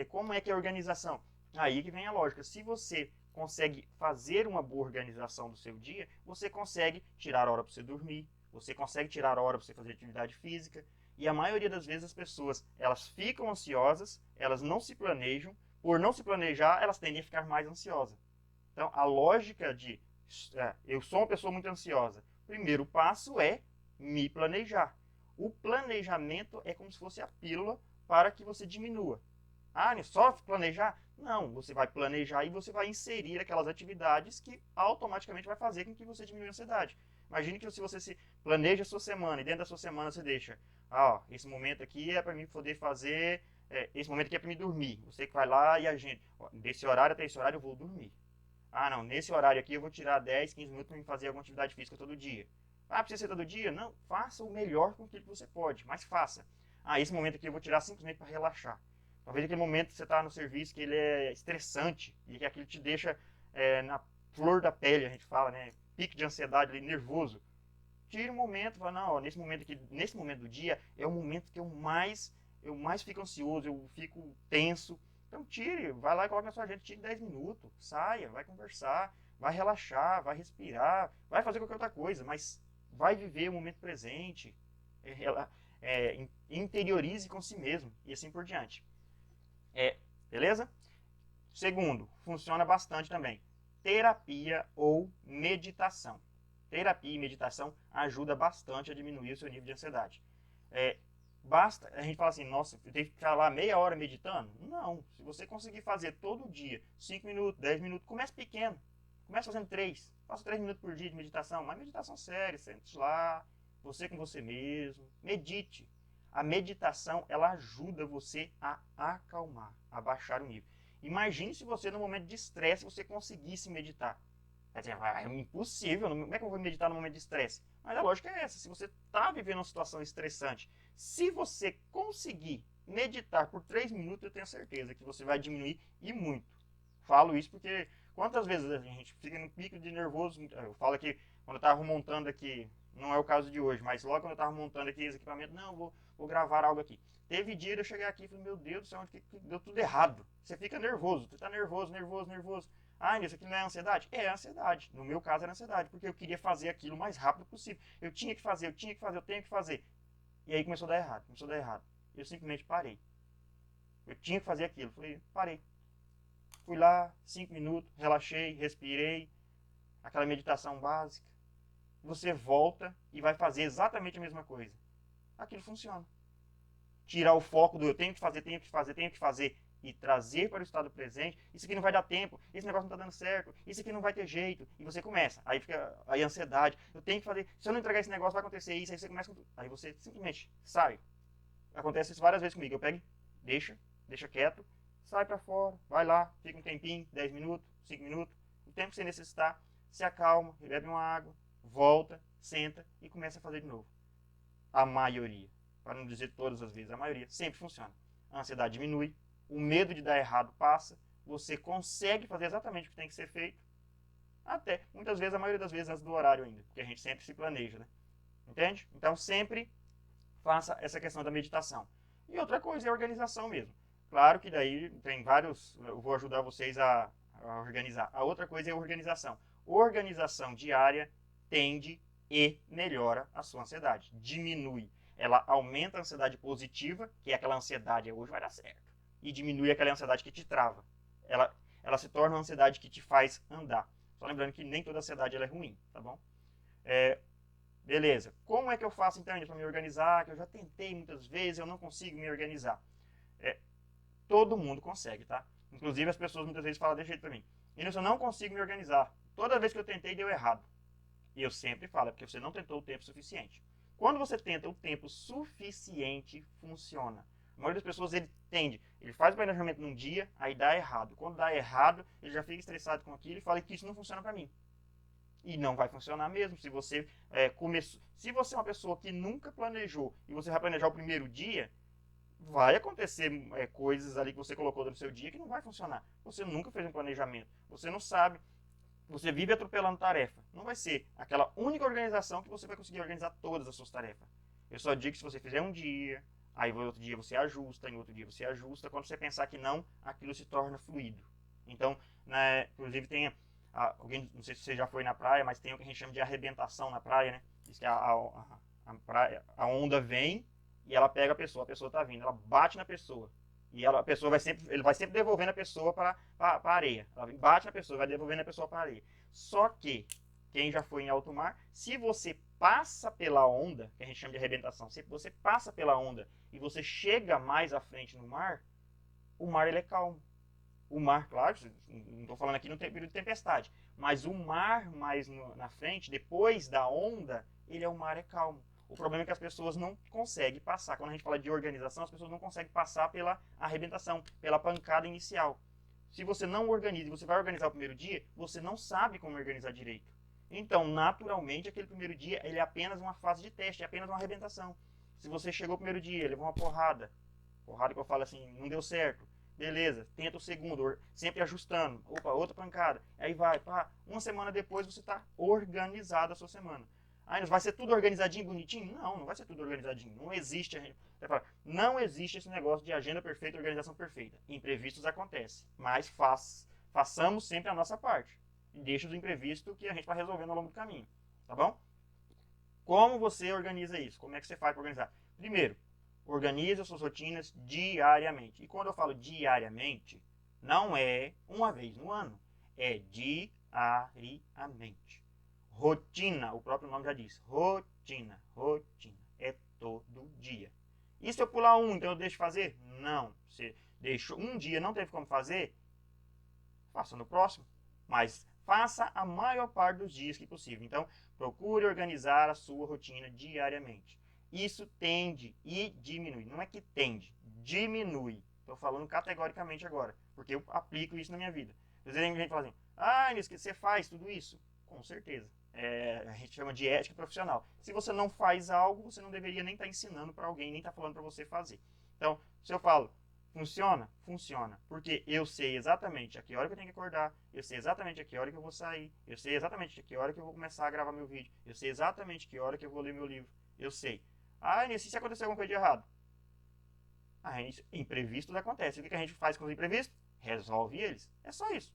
como é que é a organização? Aí que vem a lógica. Se você consegue fazer uma boa organização do seu dia, você consegue tirar hora para você dormir, você consegue tirar hora para você fazer atividade física. E a maioria das vezes as pessoas, elas ficam ansiosas, elas não se planejam, por não se planejar, elas tendem a ficar mais ansiosas. Então, a lógica de eu sou uma pessoa muito ansiosa. O primeiro passo é me planejar. O planejamento é como se fosse a pílula para que você diminua. Só planejar? Não, você vai planejar e você vai inserir aquelas atividades que automaticamente vai fazer com que você diminua a ansiedade. Imagine que se você se planeja a sua semana e dentro da sua semana você deixa, esse momento aqui é para mim poder fazer, esse momento aqui é para mim dormir. Você que vai lá e agenda, desse horário até esse horário eu vou dormir. Não, nesse horário aqui eu vou tirar 10, 15 minutos para me fazer alguma atividade física todo dia. Precisa ser todo dia? Não, faça o melhor com aquilo que você pode, mas faça. Esse momento aqui eu vou tirar simplesmente para relaxar. Talvez aquele momento que você está no serviço que ele é estressante e que aquilo te deixa na flor da pele, a gente fala, né? Pique de ansiedade, ali, nervoso. Tire um momento, fala, não, nesse momento aqui, nesse momento do dia é o momento que eu mais fico ansioso, eu fico tenso. Então tire, vai lá e coloca na sua agenda, tire 10 minutos, saia, vai conversar, vai relaxar, vai respirar, vai fazer qualquer outra coisa, mas vai viver o momento presente, interiorize com si mesmo e assim por diante. Beleza? Segundo, funciona bastante também, terapia ou meditação. Terapia e meditação ajuda bastante a diminuir o seu nível de ansiedade. Basta, a gente fala assim, nossa, eu tenho que ficar lá meia hora meditando? Não, se você conseguir fazer todo dia, 5 minutos, 10 minutos, comece pequeno. Comece fazendo 3, faça 3 minutos por dia de meditação, mas meditação séria, sente lá, você com você mesmo, medite. A meditação, ela ajuda você a acalmar, a baixar o nível. Imagine se você, no momento de estresse, você conseguisse meditar. É impossível, como é que eu vou meditar no momento de estresse? Mas a lógica é essa, se você está vivendo uma situação estressante, se você conseguir meditar por 3 minutos, eu tenho certeza que você vai diminuir e muito. Falo isso porque quantas vezes a gente fica no pico de nervoso, eu falo que quando eu estava montando aqui, não é o caso de hoje, mas logo quando eu estava montando aqui esse equipamento, não, vou gravar algo aqui. Teve dia de eu chegar aqui e falei, meu Deus do céu, onde que deu tudo errado? Você fica nervoso, você está nervoso. Isso aqui não é ansiedade? É ansiedade. No meu caso era ansiedade, porque eu queria fazer aquilo o mais rápido possível. Eu tinha que fazer, eu tenho que fazer. E aí começou a dar errado. Eu simplesmente parei. Eu tinha que fazer aquilo. Falei, parei. Fui lá, 5 minutos, relaxei, respirei, aquela meditação básica. Você volta e vai fazer exatamente a mesma coisa. Aquilo funciona. Tirar o foco do eu tenho que fazer e trazer para o estado presente, isso aqui não vai dar tempo, esse negócio não está dando certo, isso aqui não vai ter jeito, e você começa, aí fica aí a ansiedade, eu tenho que fazer, se eu não entregar esse negócio vai acontecer isso, aí você começa, aí você simplesmente sai. Acontece isso várias vezes comigo, eu pego, deixa quieto, sai para fora, vai lá, fica um tempinho, 10 minutos, 5 minutos, o tempo que você necessitar, se acalma, bebe uma água, volta, senta e começa a fazer de novo. A maioria, para não dizer todas as vezes, a maioria sempre funciona. A ansiedade diminui, o medo de dar errado passa, você consegue fazer exatamente o que tem que ser feito, até, muitas vezes, a maioria das vezes, antes do horário ainda, porque a gente sempre se planeja, né? Entende? Então, sempre faça essa questão da meditação. E outra coisa é a organização mesmo. Claro que daí tem vários, eu vou ajudar vocês a organizar. A outra coisa é a organização. Organização diária tende e melhora a sua ansiedade. Diminui. Ela aumenta a ansiedade positiva, que é aquela ansiedade, hoje vai dar certo. E diminui aquela ansiedade que te trava. Ela se torna uma ansiedade que te faz andar. Só lembrando que nem toda ansiedade ela é ruim, tá bom? Beleza. Como é que eu faço então para me organizar? Que eu já tentei muitas vezes, eu não consigo me organizar. Todo mundo consegue, tá? Inclusive as pessoas muitas vezes falam desse jeito para mim. Inês, eu não consigo me organizar. Toda vez que eu tentei, deu errado. E eu sempre falo, é porque você não tentou o tempo suficiente. Quando você tenta o tempo suficiente, funciona. A maioria das pessoas, ele faz o planejamento num dia, aí dá errado. Quando dá errado, ele já fica estressado com aquilo e fala que isso não funciona para mim. E não vai funcionar mesmo. Se você se você é uma pessoa que nunca planejou e você vai planejar o primeiro dia, vai acontecer coisas ali que você colocou no seu dia que não vai funcionar. Você nunca fez um planejamento. Você não sabe. Você vive atropelando tarefa. Não vai ser aquela única organização que você vai conseguir organizar todas as suas tarefas. Eu só digo que se você fizer um dia, aí no outro dia você ajusta, em outro dia você ajusta. Quando você pensar que não, aquilo se torna fluido. Então, né, inclusive tem alguém, não sei se você já foi na praia, mas tem o que a gente chama de arrebentação na praia, né? Diz que a onda vem e ela pega a pessoa está vindo, ela bate na pessoa. E a pessoa ele vai sempre devolvendo a pessoa para a areia. Ela bate na pessoa, vai devolvendo a pessoa para a areia. Só que, quem já foi em alto mar, se você passa pela onda, que a gente chama de arrebentação, se você passa pela onda e você chega mais à frente no mar, o mar ele é calmo. O mar, claro, não estou falando aqui no período de tempestade, mas o mar mais na frente, depois da onda, o mar é calmo. O problema é que as pessoas não conseguem passar. Quando a gente fala de organização, as pessoas não conseguem passar pela arrebentação, pela pancada inicial. Se você não organiza e você vai organizar o primeiro dia, você não sabe como organizar direito. Então, naturalmente, aquele primeiro dia ele é apenas uma fase de teste, é apenas uma arrebentação. Se você chegou o primeiro dia, levou uma porrada que eu falo assim, não deu certo, beleza, tenta o segundo, sempre ajustando, opa, outra pancada, aí vai, pá, uma semana depois você está organizado a sua semana. Aí vai ser tudo organizadinho, bonitinho? Não, não vai ser tudo organizadinho. Não existe, não existe esse negócio de agenda perfeita, organização perfeita. Imprevistos acontecem, mas façamos sempre a nossa parte. E deixa os imprevistos que a gente vai resolvendo ao longo do caminho, tá bom? Como você organiza isso? Como é que você faz para organizar? Primeiro, organize as suas rotinas diariamente. E quando eu falo diariamente, não é uma vez no ano, é diariamente. Rotina, o próprio nome já diz. Rotina. É todo dia. E se eu pular um, então eu deixo de fazer? Não. Você deixou um dia, não teve como fazer? Faça no próximo. Mas faça a maior parte dos dias que possível. Então, procure organizar a sua rotina diariamente. Isso tende e diminui. Não é que tende, diminui. Estou falando categoricamente agora, porque eu aplico isso na minha vida. Às vezes a gente fala assim, Inês, que você faz tudo isso? Com certeza. A gente chama de ética profissional. Se você não faz algo, você não deveria nem estar ensinando para alguém, nem estar falando para você fazer. Então, se eu falo, funciona? Funciona. Porque eu sei exatamente a que hora que eu tenho que acordar, eu sei exatamente a que hora que eu vou sair, eu sei exatamente a que hora que eu vou começar a gravar meu vídeo, eu sei exatamente a que hora que eu vou ler meu livro. Eu sei. Inês, se acontecer alguma coisa de errado? Imprevistos acontecem. O que a gente faz com os imprevistos? Resolve eles. É só isso.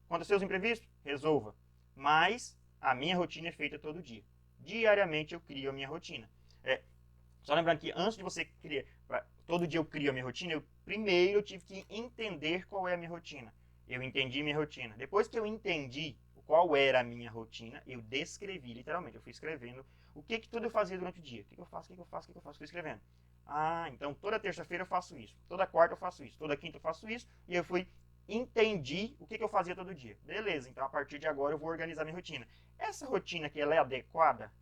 Aconteceu os imprevistos? Resolva. Mas a minha rotina é feita todo dia. Diariamente eu crio a minha rotina. Só lembrando que antes de você criar, todo dia eu crio a minha rotina, primeiro eu tive que entender qual é a minha rotina. Eu entendi minha rotina. Depois que eu entendi qual era a minha rotina, eu descrevi, literalmente. Eu fui escrevendo o que tudo eu fazia durante o dia. O que eu faço, fui escrevendo. Ah, então toda terça-feira eu faço isso, toda quarta eu faço isso, toda quinta eu faço isso, e eu entendi o que eu fazia todo dia. Beleza, então a partir de agora eu vou organizar minha rotina. Essa rotina aqui, ela é adequada?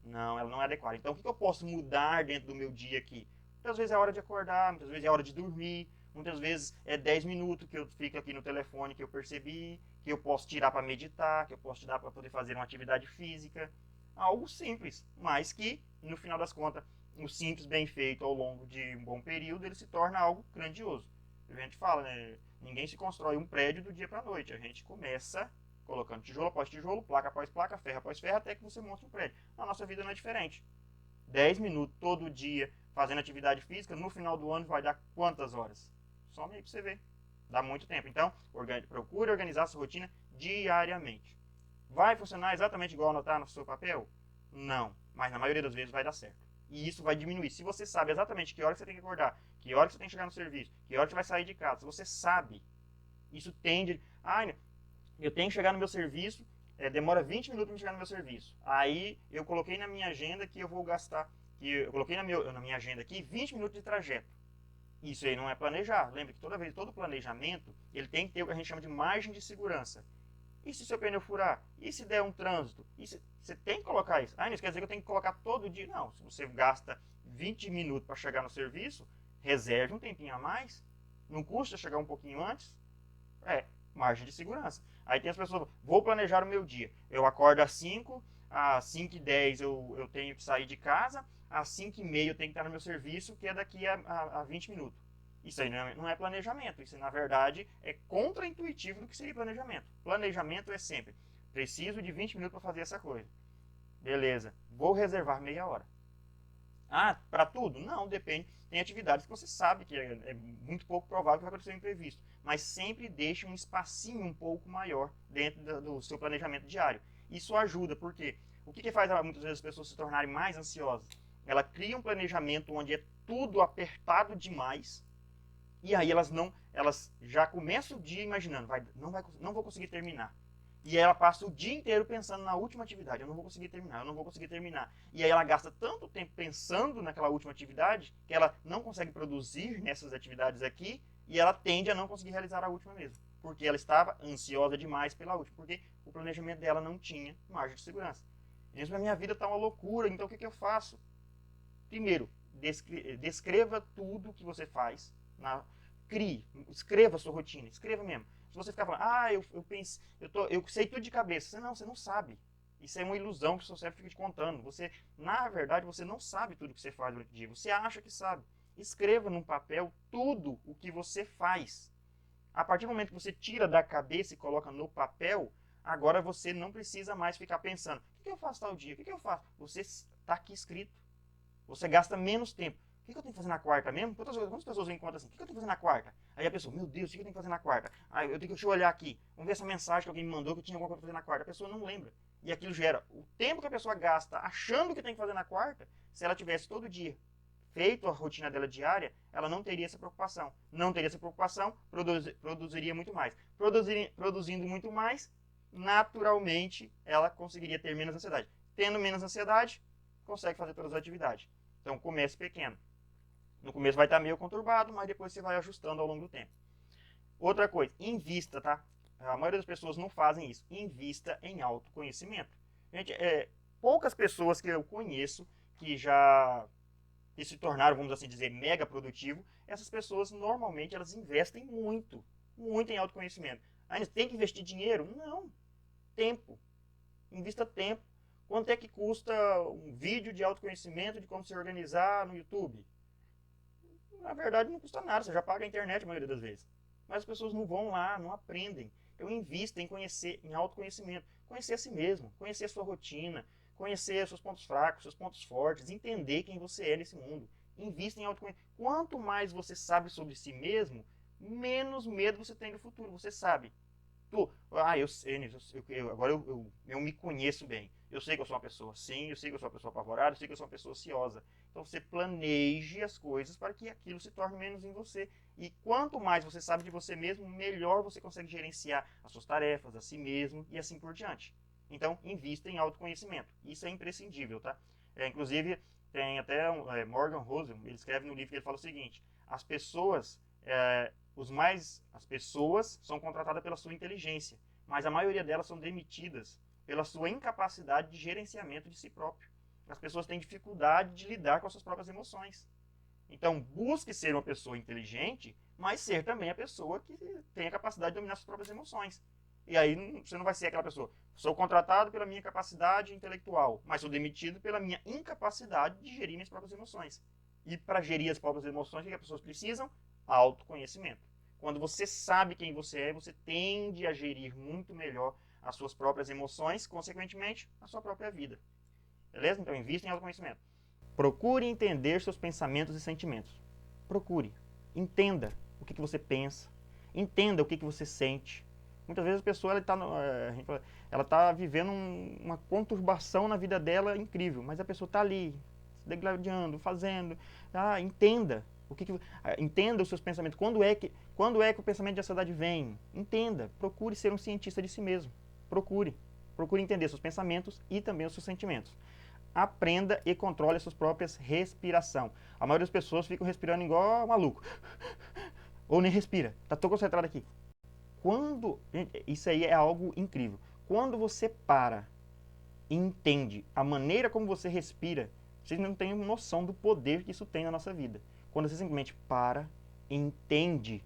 Não, ela não é adequada. Então, o que eu posso mudar dentro do meu dia aqui? Muitas vezes é hora de acordar, muitas vezes é hora de dormir, muitas vezes é 10 minutos que eu fico aqui no telefone que eu percebi, que eu posso tirar para meditar, que eu posso tirar para poder fazer uma atividade física. Algo simples, mas que, no final das contas, o simples bem feito ao longo de um bom período, ele se torna algo grandioso. A gente fala, né? Ninguém se constrói um prédio do dia para a noite. A gente começa colocando tijolo após tijolo, placa após placa, ferro após ferro, até que você monte um prédio. A nossa vida não é diferente. 10 minutos todo dia fazendo atividade física, no final do ano vai dar quantas horas? Só meio que você vê. Dá muito tempo. Então, procure organizar a sua rotina diariamente. Vai funcionar exatamente igual anotar no seu papel? Não, mas na maioria das vezes vai dar certo. E isso vai diminuir. Se você sabe exatamente que hora que você tem que acordar, que hora que você tem que chegar no serviço, que hora que você vai sair de casa, se você sabe, isso tende... eu tenho que chegar no meu serviço, demora 20 minutos para chegar no meu serviço. Aí eu coloquei na minha agenda que eu vou gastar, que eu coloquei na minha agenda aqui 20 minutos de trajeto. Isso aí não é planejar. Lembra que todo planejamento, ele tem que ter o que a gente chama de margem de segurança. E se seu pneu furar? E se der um trânsito? Você tem que colocar isso. Ah, não quer dizer que eu tenho que colocar todo dia. Não, se você gasta 20 minutos para chegar no serviço, reserve um tempinho a mais. Não custa chegar um pouquinho antes. Margem de segurança. Aí tem as pessoas, vou planejar o meu dia. Eu acordo às 5, às 5h10 eu tenho que sair de casa, às 5h30 eu tenho que estar no meu serviço, que é daqui a 20 minutos. Isso aí não é planejamento, isso na verdade é contra-intuitivo do que seria planejamento. Planejamento é sempre, preciso de 20 minutos para fazer essa coisa. Beleza, vou reservar meia hora. Ah, para tudo? Não, depende. Tem atividades que você sabe que é muito pouco provável que vai acontecer um imprevisto. Mas sempre deixe um espacinho um pouco maior dentro do seu planejamento diário. Isso ajuda, porque o que faz muitas vezes as pessoas se tornarem mais ansiosas? Ela cria um planejamento onde é tudo apertado demais, e aí elas já começam o dia imaginando, não vou conseguir terminar. E aí ela passa o dia inteiro pensando na última atividade. Eu não vou conseguir terminar, eu não vou conseguir terminar. E aí ela gasta tanto tempo pensando naquela última atividade que ela não consegue produzir nessas atividades aqui e ela tende a não conseguir realizar a última mesmo. Porque ela estava ansiosa demais pela última. Porque o planejamento dela não tinha margem de segurança. Isso na minha vida está uma loucura, então o que eu faço? Primeiro, descreva tudo que você faz. Escreva a sua rotina, escreva mesmo. Se você ficar falando, eu sei tudo de cabeça. Você não sabe. Isso é uma ilusão que o seu cérebro fica te contando. Na verdade, você não sabe tudo que você faz durante o dia. Você acha que sabe. Escreva num papel tudo o que você faz. A partir do momento que você tira da cabeça e coloca no papel, agora você não precisa mais ficar pensando, o que eu faço tal dia? O que eu faço? Você está aqui escrito. Você gasta menos tempo. O que eu tenho que fazer na quarta mesmo? Quantas pessoas me encontram assim? O que eu tenho que fazer na quarta? Aí a pessoa, meu Deus, o que eu tenho que fazer na quarta? Aí deixa eu olhar aqui. Vamos ver essa mensagem que alguém me mandou que eu tinha alguma coisa para fazer na quarta. A pessoa não lembra. E aquilo gera o tempo que a pessoa gasta achando que tem que fazer na quarta. Se ela tivesse todo dia feito a rotina dela diária, ela não teria essa preocupação. Não teria essa preocupação, produziria muito mais. Produzindo muito mais, naturalmente, ela conseguiria ter menos ansiedade. Tendo menos ansiedade, consegue fazer todas as atividades. Então, comece pequeno. No começo vai estar meio conturbado, mas depois você vai ajustando ao longo do tempo. Outra coisa, invista, tá? A maioria das pessoas não fazem isso. Invista em autoconhecimento. Gente, poucas pessoas que eu conheço que se tornaram, vamos assim dizer, mega produtivo, essas pessoas normalmente elas investem muito, muito em autoconhecimento. Ainda tem que investir dinheiro? Não. Tempo. Invista tempo. Quanto é que custa um vídeo de autoconhecimento de como se organizar no YouTube? Na verdade não custa nada, você já paga a internet a maioria das vezes. Mas as pessoas não vão lá, não aprendem. Eu invisto em conhecer, em autoconhecimento. Conhecer a si mesmo, conhecer a sua rotina, conhecer seus pontos fracos, seus pontos fortes, entender quem você é nesse mundo. Invista em autoconhecimento. Quanto mais você sabe sobre si mesmo, menos medo você tem do futuro. Você sabe. Agora eu me conheço bem. Eu sei que eu sou uma pessoa assim, eu sei que eu sou uma pessoa apavorada, eu sei que eu sou uma pessoa ansiosa. Então você planeje as coisas para que aquilo se torne menos em você. E quanto mais você sabe de você mesmo, melhor você consegue gerenciar as suas tarefas, a si mesmo e assim por diante. Então, invista em autoconhecimento. Isso é imprescindível, tá? Inclusive, tem até Morgan Housel, ele escreve no livro que ele fala o seguinte: as pessoas, as pessoas são contratadas pela sua inteligência, mas a maioria delas são demitidas pela sua incapacidade de gerenciamento de si próprio. As pessoas têm dificuldade de lidar com as suas próprias emoções. Então, busque ser uma pessoa inteligente, mas ser também a pessoa que tem a capacidade de dominar suas próprias emoções. E aí você não vai ser aquela pessoa, sou contratado pela minha capacidade intelectual, mas sou demitido pela minha incapacidade de gerir minhas próprias emoções. E para gerir as próprias emoções, o que as pessoas precisam? Autoconhecimento. Quando você sabe quem você é, você tende a gerir muito melhor as suas próprias emoções, consequentemente, a sua própria vida. Beleza? Então, invista em autoconhecimento. Procure entender seus pensamentos e sentimentos. Procure. Entenda o que você pensa. Entenda o que você sente. Muitas vezes a pessoa ela tá vivendo uma conturbação na vida dela incrível, mas a pessoa está ali, se degladiando, fazendo. Entenda. Entenda os seus pensamentos. Quando é que o pensamento de ansiedade vem? Entenda. Procure ser um cientista de si mesmo. Procure. Procure entender seus pensamentos e também os seus sentimentos. Aprenda e controle as suas próprias respiração. A maioria das pessoas ficam respirando igual maluco. Ou nem respira. Tá tão concentrado aqui. Isso aí é algo incrível. Quando você para e entende a maneira como você respira, vocês não têm noção do poder que isso tem na nossa vida. Quando você simplesmente para e entende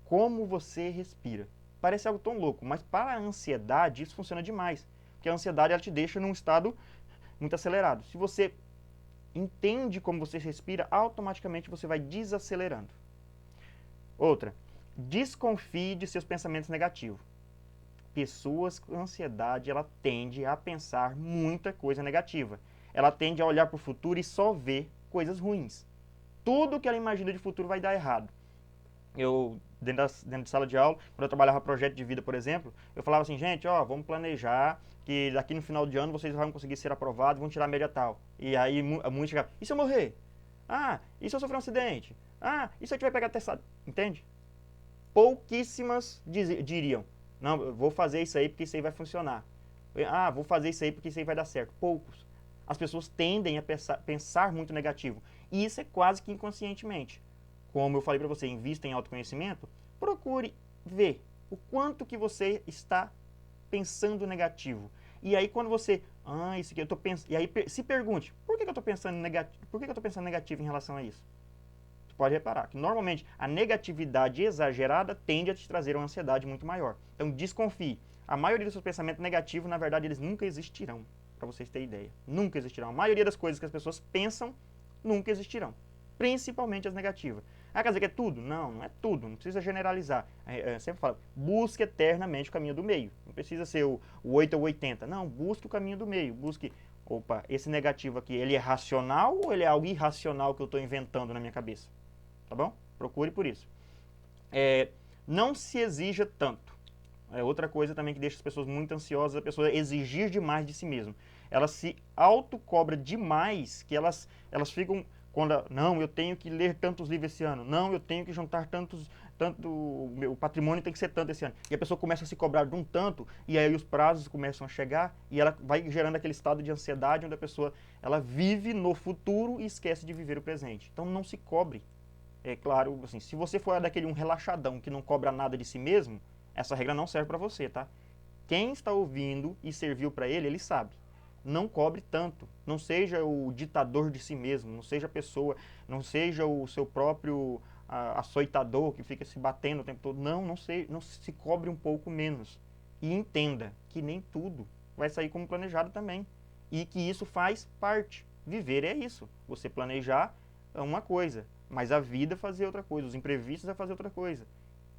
como você respira. Parece algo tão louco, mas para a ansiedade isso funciona demais. Porque a ansiedade ela te deixa num estado muito acelerado. Se você entende como você respira, automaticamente você vai desacelerando. Outra, desconfie de seus pensamentos negativos. Pessoas com ansiedade, ela tende a pensar muita coisa negativa. Ela tende a olhar para o futuro e só ver coisas ruins. Tudo que ela imagina de futuro vai dar errado. Dentro de sala de aula, quando eu trabalhava projeto de vida, por exemplo, eu falava assim, gente, vamos planejar que daqui no final de ano vocês vão conseguir ser aprovados, vão tirar a média tal. E aí muitos chegavam, e se eu morrer? E se eu sofrer um acidente? E se eu tiver pegado atestado? Entende? Pouquíssimas diriam, não, eu vou fazer isso aí porque isso aí vai funcionar. Vou fazer isso aí porque isso aí vai dar certo. Poucos. As pessoas tendem a pensar muito negativo. E isso é quase que inconscientemente. Como eu falei para você, invista em autoconhecimento, procure ver o quanto que você está pensando negativo. E aí quando você, isso aqui eu tô pensando, e aí se pergunte, por que eu estou pensando negativo? Por que eu estou pensando negativo em relação a isso? Tu pode reparar que normalmente a negatividade exagerada tende a te trazer uma ansiedade muito maior. Então desconfie. A maioria dos seus pensamentos negativos, na verdade, eles nunca existirão, para vocês terem ideia. Nunca existirão. A maioria das coisas que as pessoas pensam nunca existirão. Principalmente as negativas. Quer dizer que é tudo? Não, não é tudo. Não precisa generalizar. Eu sempre falo, busque eternamente o caminho do meio. Não precisa ser o 8 ou 80. Não, busque o caminho do meio. Busque, esse negativo aqui, ele é racional ou ele é algo irracional que eu estou inventando na minha cabeça? Tá bom? Procure por isso. Não se exija tanto. É outra coisa também que deixa as pessoas muito ansiosas, a pessoa exigir demais de si mesma. Ela se autocobra demais que elas ficam não, eu tenho que ler tantos livros esse ano. Não, eu tenho que juntar o meu patrimônio tem que ser tanto esse ano. E a pessoa começa a se cobrar de um tanto, e aí os prazos começam a chegar, e ela vai gerando aquele estado de ansiedade onde a pessoa ela vive no futuro e esquece de viver o presente. Então não se cobre. É claro, assim, se você for daquele um relaxadão que não cobra nada de si mesmo, essa regra não serve para você, tá? Quem está ouvindo e serviu para ele, ele sabe. Não cobre tanto. Não seja o ditador de si mesmo. Não seja a pessoa, não seja o seu próprio açoitador que fica se batendo o tempo todo. Não se cobre um pouco menos. E entenda que nem tudo vai sair como planejado também. E que isso faz parte. Viver é isso. Você planejar é uma coisa, mas a vida fazer outra coisa. Os imprevistos é fazer outra coisa.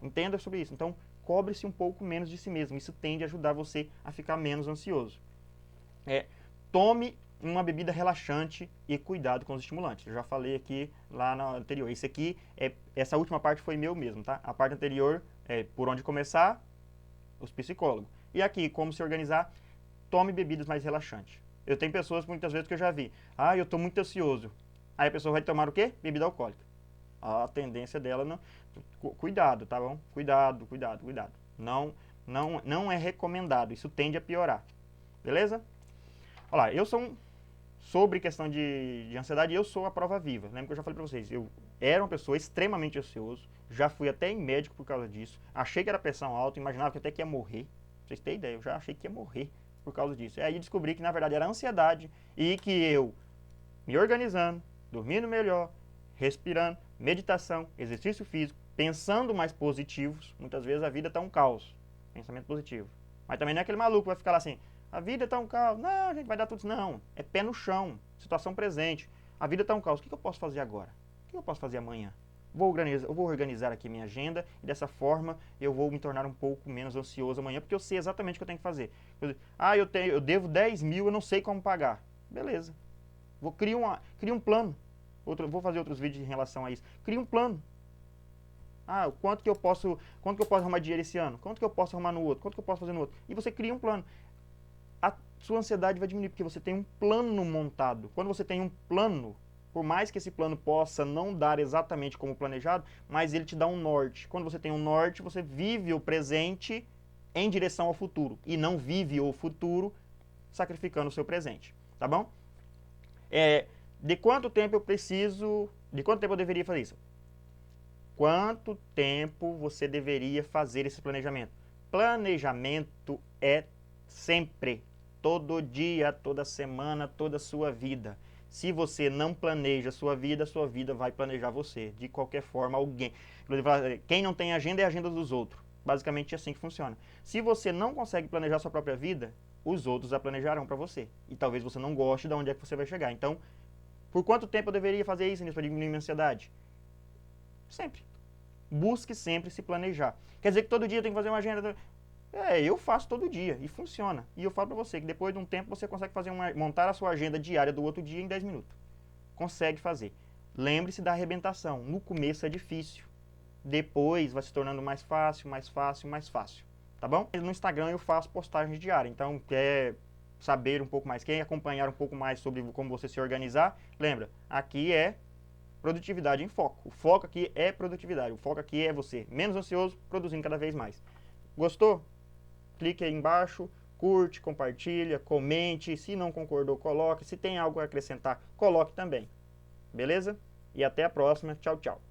Entenda sobre isso. Então, cobre-se um pouco menos de si mesmo. Isso tende a ajudar você a ficar menos ansioso. Tome uma bebida relaxante e cuidado com os estimulantes. Eu já falei aqui lá no anterior. Essa última parte foi meu mesmo, tá? A parte anterior é por onde começar, os psicólogos. E aqui, como se organizar, tome bebidas mais relaxantes. Eu tenho pessoas muitas vezes que eu já vi. Eu estou muito ansioso. Aí a pessoa vai tomar o quê? Bebida alcoólica. A tendência dela não. Cuidado, tá bom? Cuidado. Não é recomendado. Isso tende a piorar. Beleza? Olha lá, eu sou sobre questão de ansiedade, eu sou a prova viva. Lembra que eu já falei pra vocês, eu era uma pessoa extremamente ansioso, já fui até em médico por causa disso, achei que era pressão alta, imaginava que até que ia morrer. Pra vocês terem ideia, eu já achei que ia morrer por causa disso. E aí descobri que na verdade era ansiedade e que eu, me organizando, dormindo melhor, respirando, meditação, exercício físico, pensando mais positivos, muitas vezes a vida tá um caos, pensamento positivo. Mas também não é aquele maluco que vai ficar lá assim, a vida tá um caos, não, a gente vai dar tudo. Não, é pé no chão, situação presente. A vida tá um caos, o que eu posso fazer agora? O que eu posso fazer amanhã? Eu vou organizar aqui minha agenda e dessa forma eu vou me tornar um pouco menos ansioso amanhã, porque eu sei exatamente o que eu tenho que fazer. Eu devo 10 mil, eu não sei como pagar. Beleza. Cria um plano. Vou fazer outros vídeos em relação a isso. Cria um plano. Quanto que eu posso arrumar dinheiro esse ano? Quanto que eu posso arrumar no outro? Quanto que eu posso fazer no outro? E você cria um plano. A sua ansiedade vai diminuir, porque você tem um plano montado. Quando você tem um plano, por mais que esse plano possa não dar exatamente como planejado, mas ele te dá um norte. Quando você tem um norte, você vive o presente em direção ao futuro. E não vive o futuro sacrificando o seu presente. Tá bom? De quanto tempo eu preciso... De quanto tempo eu deveria fazer isso? Quanto tempo você deveria fazer esse planejamento? Planejamento é sempre, todo dia, toda semana, toda a sua vida. Se você não planeja a sua vida vai planejar você. De qualquer forma, alguém. Quem não tem agenda é a agenda dos outros. Basicamente é assim que funciona. Se você não consegue planejar a sua própria vida, os outros a planejarão para você. E talvez você não goste de onde é que você vai chegar. Então, por quanto tempo eu deveria fazer isso para diminuir minha ansiedade? Sempre. Busque sempre se planejar. Quer dizer que todo dia tem que fazer uma agenda? Eu faço todo dia e funciona. E eu falo pra você que depois de um tempo você consegue montar a sua agenda diária do outro dia em 10 minutos. Consegue fazer. Lembre-se da arrebentação. No começo é difícil. Depois vai se tornando mais fácil, mais fácil, mais fácil. Tá bom? No Instagram eu faço postagens diárias. Então, quer saber um pouco mais, quer acompanhar um pouco mais sobre como você se organizar, lembra, aqui é produtividade em foco. O foco aqui é produtividade. O foco aqui é você menos ansioso, produzindo cada vez mais. Gostou? Clique aí embaixo, curte, compartilha, comente. Se não concordou, coloque. Se tem algo a acrescentar, coloque também. Beleza? E até a próxima. Tchau, tchau.